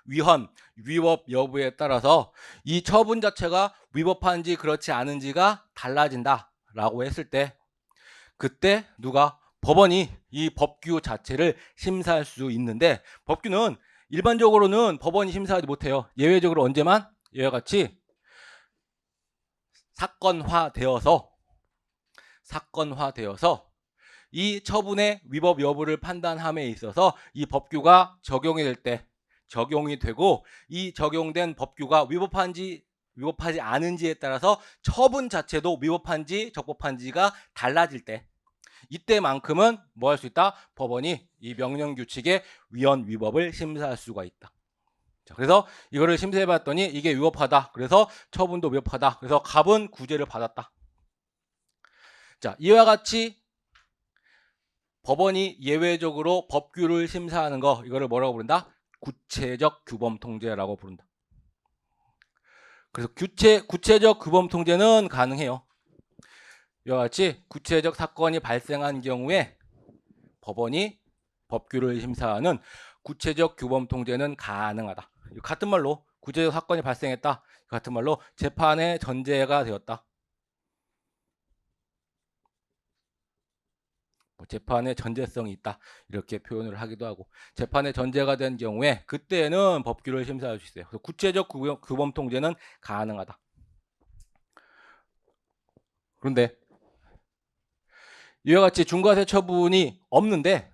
위헌, 위법 여부에 따라서 이 처분 자체가 위법한지 그렇지 않은지가 달라진다라고 했을 때 그때 누가 법원이 이 법규 자체를 심사할 수 있는데 법규는 일반적으로는 법원이 심사하지 못해요. 예외적으로 언제만? 이와 같이 사건화되어서 이 처분의 위법 여부를 판단함에 있어서 이 법규가 적용이 될 때 적용이 되고 이 적용된 법규가 위법한지 위법하지 않은지에 따라서 처분 자체도 위법한지 적법한지가 달라질 때 이때만큼은 뭐 할 수 있다? 법원이 이 명령 규칙의 위헌 위법을 심사할 수가 있다. 자, 그래서 이거를 심사해 봤더니 이게 위법하다. 그래서 처분도 위법하다. 그래서 갑은 구제를 받았다. 자, 이와 같이 법원이 예외적으로 법규를 심사하는 거 이거를 뭐라고 부른다? 구체적 규범 통제라고 부른다. 그래서 구체적 규범 통제는 가능해요. 이와 같이 구체적 사건이 발생한 경우에 법원이 법규를 심사하는 구체적 규범 통제는 가능하다. 같은 말로 구체적 사건이 발생했다. 같은 말로 재판의 전제가 되었다. 뭐 재판의 전제성이 있다 이렇게 표현을 하기도 하고, 재판의 전제가 된 경우에 그때는 법규를 심사할 수 있어요. 그래서 구체적 규범 통제는 가능하다. 그런데 이와 같이 중과세 처분이 없는데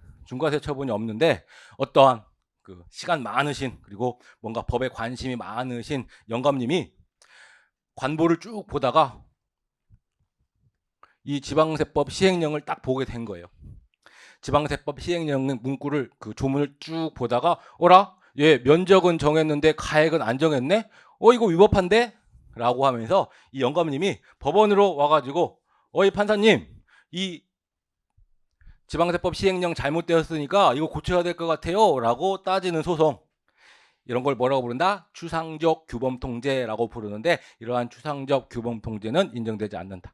어떠한 그 시간 많으신, 그리고 뭔가 법에 관심이 많으신 영감님이 관보를 쭉 보다가 이 지방세법 시행령을 딱 보게 된 거예요. 지방세법 시행령 문구를, 그 조문을 쭉 보다가 어라? 얘 면적은 정했는데 가액은 안 정했네? 이거 위법한데? 라고 하면서 이 영감님이 법원으로 와가지고 이 판사님, 이 지방세법 시행령 잘못되었으니까 이거 고쳐야 될 것 같아요 라고 따지는 소송, 이런 걸 뭐라고 부른다? 추상적 규범 통제라고 부르는데, 이러한 추상적 규범 통제는 인정되지 않는다.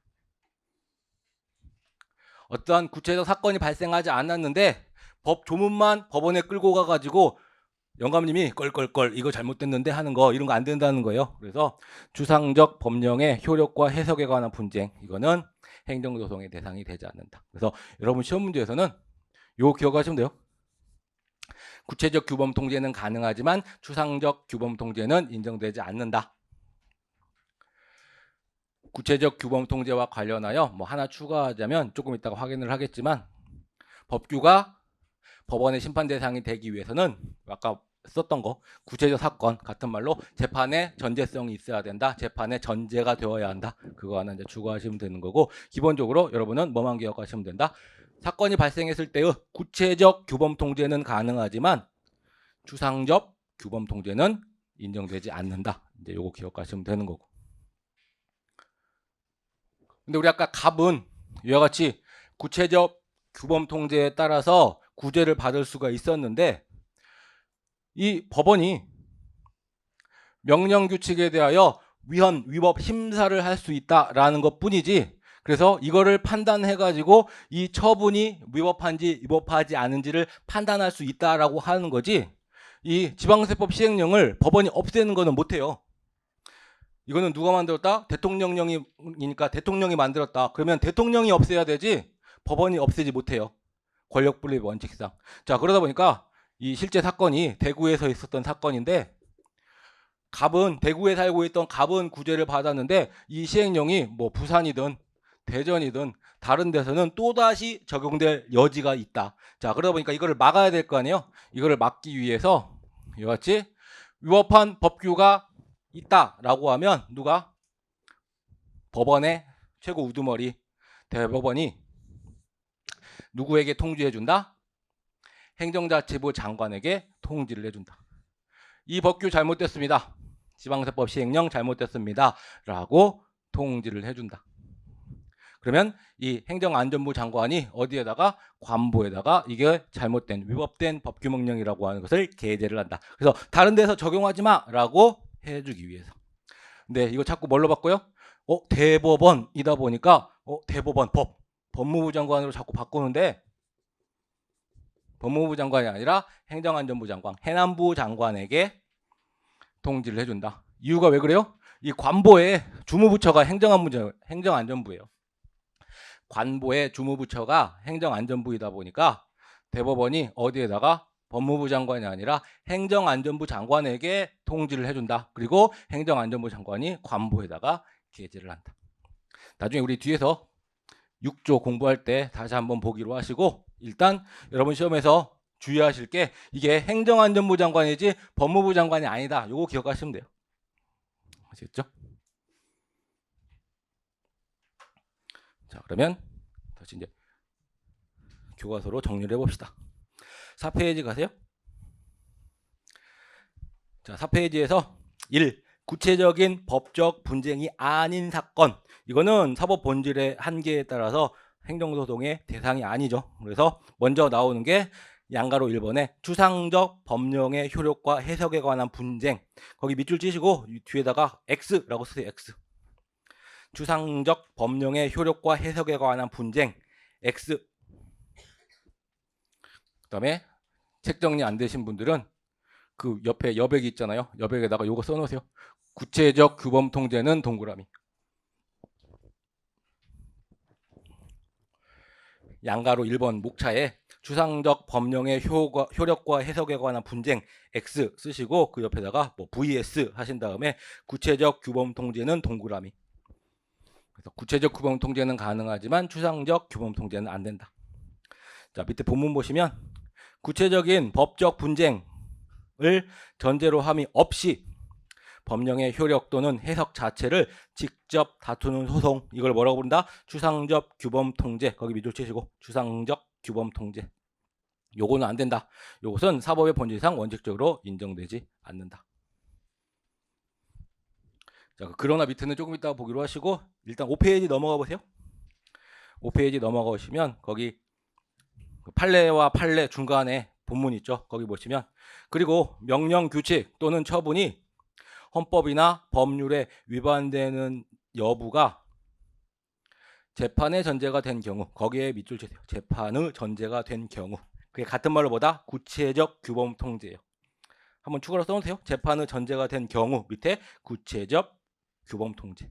어떠한 구체적 사건이 발생하지 않았는데 법 조문만 법원에 끌고 가가지고 영감님이 껄껄껄 이거 잘못됐는데 하는 거, 이런 거 안 된다는 거예요. 그래서 추상적 법령의 효력과 해석에 관한 분쟁, 이거는 행정소송의 대상이 되지 않는다. 그래서 여러분 시험 문제에서는 이거 기억하시면 돼요. 구체적 규범 통제는 가능하지만 추상적 규범 통제는 인정되지 않는다. 구체적 규범 통제와 관련하여 뭐 하나 추가하자면, 조금 이따가 확인을 하겠지만, 법규가 법원의 심판 대상이 되기 위해서는 아까 썼던 거, 구체적 사건, 같은 말로 재판의 전제성이 있어야 된다, 재판의 전제가 되어야 한다, 그거 하나 이제 추가하시면 되는 거고, 기본적으로 여러분은 뭐만 기억하시면 된다? 사건이 발생했을 때의 구체적 규범 통제는 가능하지만 추상적 규범 통제는 인정되지 않는다. 이제 요거 기억하시면 되는 거고. 근데 우리 아까 갑은 이와 같이 구체적 규범 통제에 따라서 구제를 받을 수가 있었는데, 이 법원이 명령 규칙에 대하여 위헌, 위법 심사를 할 수 있다라는 것 뿐이지, 그래서 이거를 판단해 가지고 이 처분이 위법한지 위법하지 않은지를 판단할 수 있다라고 하는 거지, 이 지방세법 시행령을 법원이 없애는 거는 못해요. 이거는 누가 만들었다? 대통령령이니까 대통령이 만들었다. 그러면 대통령이 없애야 되지 법원이 없애지 못해요. 권력분립 원칙상. 자, 그러다 보니까 이 실제 사건이 대구에서 있었던 사건인데, 갑은, 대구에 살고 있던 갑은 구제를 받았는데 이 시행령이 뭐 부산이든 대전이든 다른 데서는 또다시 적용될 여지가 있다. 자, 그러다 보니까 이거를 막아야 될 거 아니에요. 이거를 막기 위해서 이와 같이 위법한 법규가 있다라고 하면 누가? 법원의 최고 우두머리 대법원이 누구에게 통지해준다? 행정자치부 장관에게 통지를 해준다. 이 법규 잘못됐습니다. 지방세법 시행령 잘못됐습니다. 라고 통지를 해준다. 그러면 이 행정안전부 장관이 어디에다가? 관보에다가 이게 잘못된, 위법된 법규명령이라고 하는 것을 게재를 한다. 그래서 다른 데서 적용하지 마라고 해주기 위해서. 근데 이거 자꾸 뭘로 바꿔요? 대법원이다 보니까 대법원, 법무부 장관으로 자꾸 바꾸는데, 법무부 장관이 아니라 행정안전부 장관, 해남부 장관에게 통지를 해준다. 이유가 왜 그래요? 이 관보의 주무부처가 행정안전부예요. 관보의 주무부처가 행정안전부이다 보니까 대법원이 어디에다가? 법무부 장관이 아니라 행정안전부 장관에게 통지를 해준다. 그리고 행정안전부 장관이 관보에다가 게재를 한다. 나중에 우리 뒤에서 6조 공부할 때 다시 한번 보기로 하시고, 일단 여러분 시험에서 주의하실 게 이게 행정안전부 장관이지 법무부 장관이 아니다. 이거 기억하시면 돼요. 아시겠죠? 자, 그러면 다시 이제 교과서로 정리를 해봅시다. 4페이지 가세요. 자, 4페이지에서 1. 구체적인 법적 분쟁이 아닌 사건. 이거는 사법 본질의 한계에 따라서 행정소송의 대상이 아니죠. 그래서 먼저 나오는 게 양가로 1번에 추상적 법령의 효력과 해석에 관한 분쟁. 거기 밑줄 찌시고 뒤에다가 X라고 쓰세요. X. 추상적 법령의 효력과 해석에 관한 분쟁. X. 그 다음에 책 정리 안 되신 분들은 그 옆에 여백이 있잖아요. 여백에다가 요거 써놓으세요. 구체적 규범 통제는 동그라미. 양가로 1번 목차에 추상적 법령의 효력과 해석에 관한 분쟁 X 쓰시고 그 옆에다가 뭐 VS 하신 다음에 구체적 규범 통제는 동그라미. 그래서 구체적 규범 통제는 가능하지만 추상적 규범 통제는 안 된다. 자, 밑에 본문 보시면 구체적인 법적 분쟁을 전제로 함이 없이 법령의 효력 또는 해석 자체를 직접 다투는 소송, 이걸 뭐라고 부른다? 추상적 규범 통제. 거기 밑줄 치시고 추상적 규범 통제. 요거는 안 된다. 요것은 사법의 본질상 원칙적으로 인정되지 않는다. 자, 그러나 밑에는 조금 이따가 보기로 하시고 일단 5페이지 넘어가 보세요. 5페이지 넘어가 보시면 거기 판례와 판례 중간에 본문 있죠. 거기 보시면 그리고 명령 규칙 또는 처분이 헌법이나 법률에 위반되는 여부가 재판의 전제가 된 경우, 거기에 밑줄 치세요. 재판의 전제가 된 경우. 그게 같은 말로 뭐다? 구체적 규범 통제예요. 한번 추가로 써놓으세요. 재판의 전제가 된 경우 밑에 구체적 규범 통제.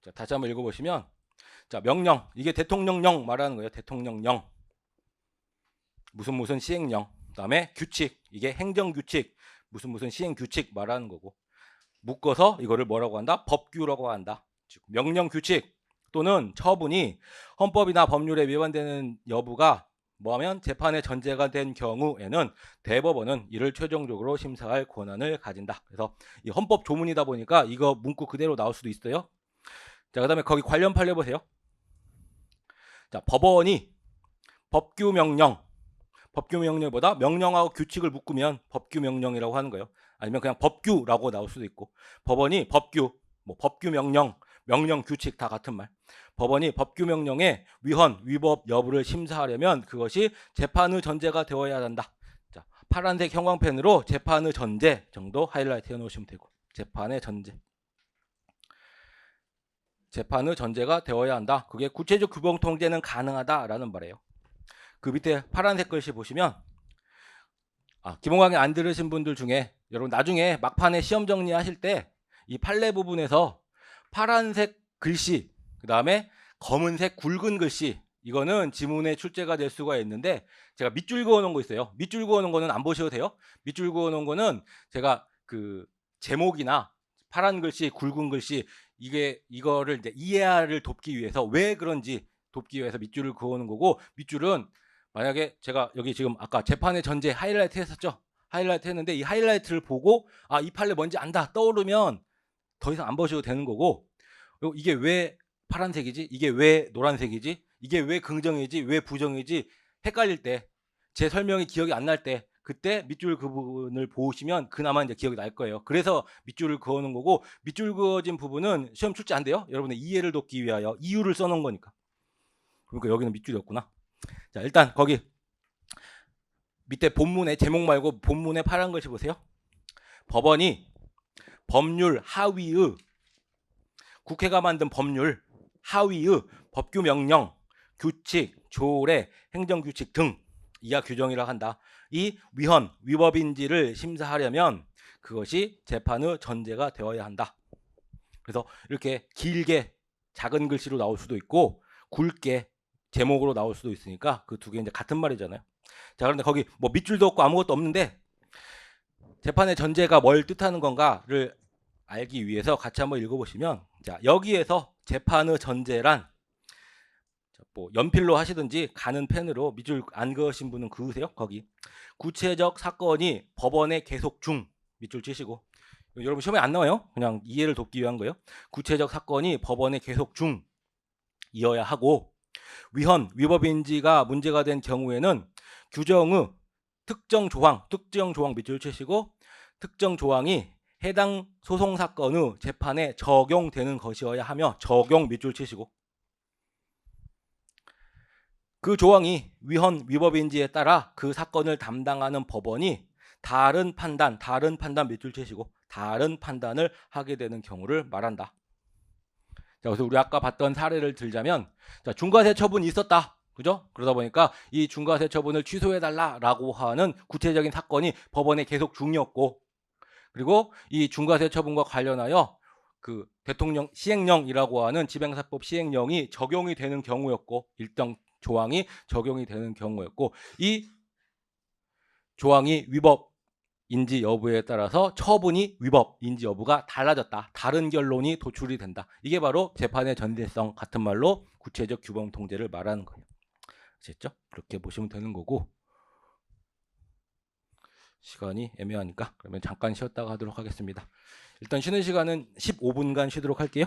자, 다시 한번 읽어보시면 자, 명령. 이게 대통령령 말하는 거예요. 대통령령. 무슨 시행령. 그다음에 규칙. 이게 행정규칙. 무슨 시행규칙 말하는 거고. 묶어서 이거를 뭐라고 한다? 법규라고 한다. 즉 명령 규칙 또는 처분이 헌법이나 법률에 위반되는 여부가 뭐하면 재판의 전제가 된 경우에는 대법원은 이를 최종적으로 심사할 권한을 가진다. 그래서 이 헌법 조문이다 보니까 이거 문구 그대로 나올 수도 있어요. 자, 그다음에 거기 관련 판례 보세요. 자, 법원이 법규명령보다 명령하고 규칙을 묶으면 법규명령이라고 하는 거예요. 아니면 그냥 법규라고 나올 수도 있고, 법원이 법규, 뭐 법규명령, 명령규칙 다 같은 말. 법원이 법규명령의 위헌, 위법 여부를 심사하려면 그것이 재판의 전제가 되어야 한다. 자, 파란색 형광펜으로 재판의 전제 정도 하이라이트 해놓으시면 되고, 재판의 전제. 재판의 전제가 되어야 한다. 그게 구체적 규범 통제는 가능하다라는 말이에요. 그 밑에 파란색 글씨 보시면 기본 강의 안 들으신 분들 중에 여러분 나중에 막판에 시험 정리하실 때 이 판례 부분에서 파란색 글씨 그 다음에 검은색 굵은 글씨 이거는 지문에 출제가 될 수가 있는데 제가 밑줄 그어 놓은 거 있어요. 밑줄 그어 놓은 거는 안 보셔도 돼요. 밑줄 그어 놓은 거는 제가 그 제목이나 파란 글씨 굵은 글씨 이거를 이제 이해를 돕기 위해서 왜 그런지 돕기 위해서 밑줄을 그어 놓은 거고, 밑줄은 만약에 제가 여기 지금 아까 재판의 전제 하이라이트 했었죠. 하이라이트 했는데 이 하이라이트를 보고 이 판례 뭔지 안다 떠오르면 더 이상 안 보셔도 되는 거고, 그리고 이게 왜 파란색이지? 이게 왜 노란색이지? 이게 왜 긍정이지? 왜 부정이지? 헷갈릴 때, 제 설명이 기억이 안 날 때 그때 밑줄 그 부분을 보시면 그나마 이제 기억이 날 거예요. 그래서 밑줄을 그어놓은 거고, 밑줄 그어진 부분은 시험 출제 안 돼요. 여러분의 이해를 돕기 위하여 이유를 써놓은 거니까. 그러니까 여기는 밑줄이 없구나. 자, 일단 거기 밑에 본문의 제목 말고 본문의 파란 글씨 보세요. 법원이 법률 하위의 국회가 만든 법률 하위의 법규명령, 규칙, 조례, 행정규칙 등 이하 규정이라 한다. 이 위헌, 위법인지를 심사하려면 그것이 재판의 전제가 되어야 한다. 그래서 이렇게 길게 작은 글씨로 나올 수도 있고 굵게 제목으로 나올 수도 있으니까 그 두 개 이제 같은 말이잖아요. 자, 그런데 거기 뭐 밑줄도 없고 아무것도 없는데 재판의 전제가 뭘 뜻하는 건가를 알기 위해서 같이 한번 읽어보시면, 자, 여기에서 재판의 전제란 뭐 연필로 하시든지 가는 펜으로 밑줄 안 그으신 분은 그으세요. 거기 구체적 사건이 법원에 계속 중 밑줄 치시고, 여러분 시험에 안 나와요. 그냥 이해를 돕기 위한 거예요. 구체적 사건이 법원에 계속 중이어야 하고, 위헌, 위법인지가 문제가 된 경우에는 규정의 특정 조항 밑줄 치시고, 특정 조항이 해당 소송 사건의 재판에 적용되는 것이어야 하며, 적용 밑줄 치시고, 그 조항이 위헌, 위법인지에 따라 그 사건을 담당하는 법원이 다른 판단 밑줄 치시고, 다른 판단을 하게 되는 경우를 말한다. 자, 그래서 우리 아까 봤던 사례를 들자면, 자, 중과세 처분이 있었다. 그죠? 그러다 보니까 이 중과세 처분을 취소해달라라고 하는 구체적인 사건이 법원에 계속 중이었고, 그리고 이 중과세 처분과 관련하여 그 대통령 시행령이라고 하는 집행사법 시행령이 적용이 되는 경우였고 일정 조항이 적용이 되는 경우였고 이 조항이 위법인지 여부에 따라서 처분이 위법인지 여부가 달라졌다. 다른 결론이 도출이 된다. 이게 바로 재판의 전대성 같은 말로 구체적 규범 통제를 말하는 거예요. 아셨죠? 그렇게 보시면 되는 거고 시간이 애매하니까 그러면 잠깐 쉬었다가 하도록 하겠습니다. 일단 쉬는 시간은 15분간 쉬도록 할게요.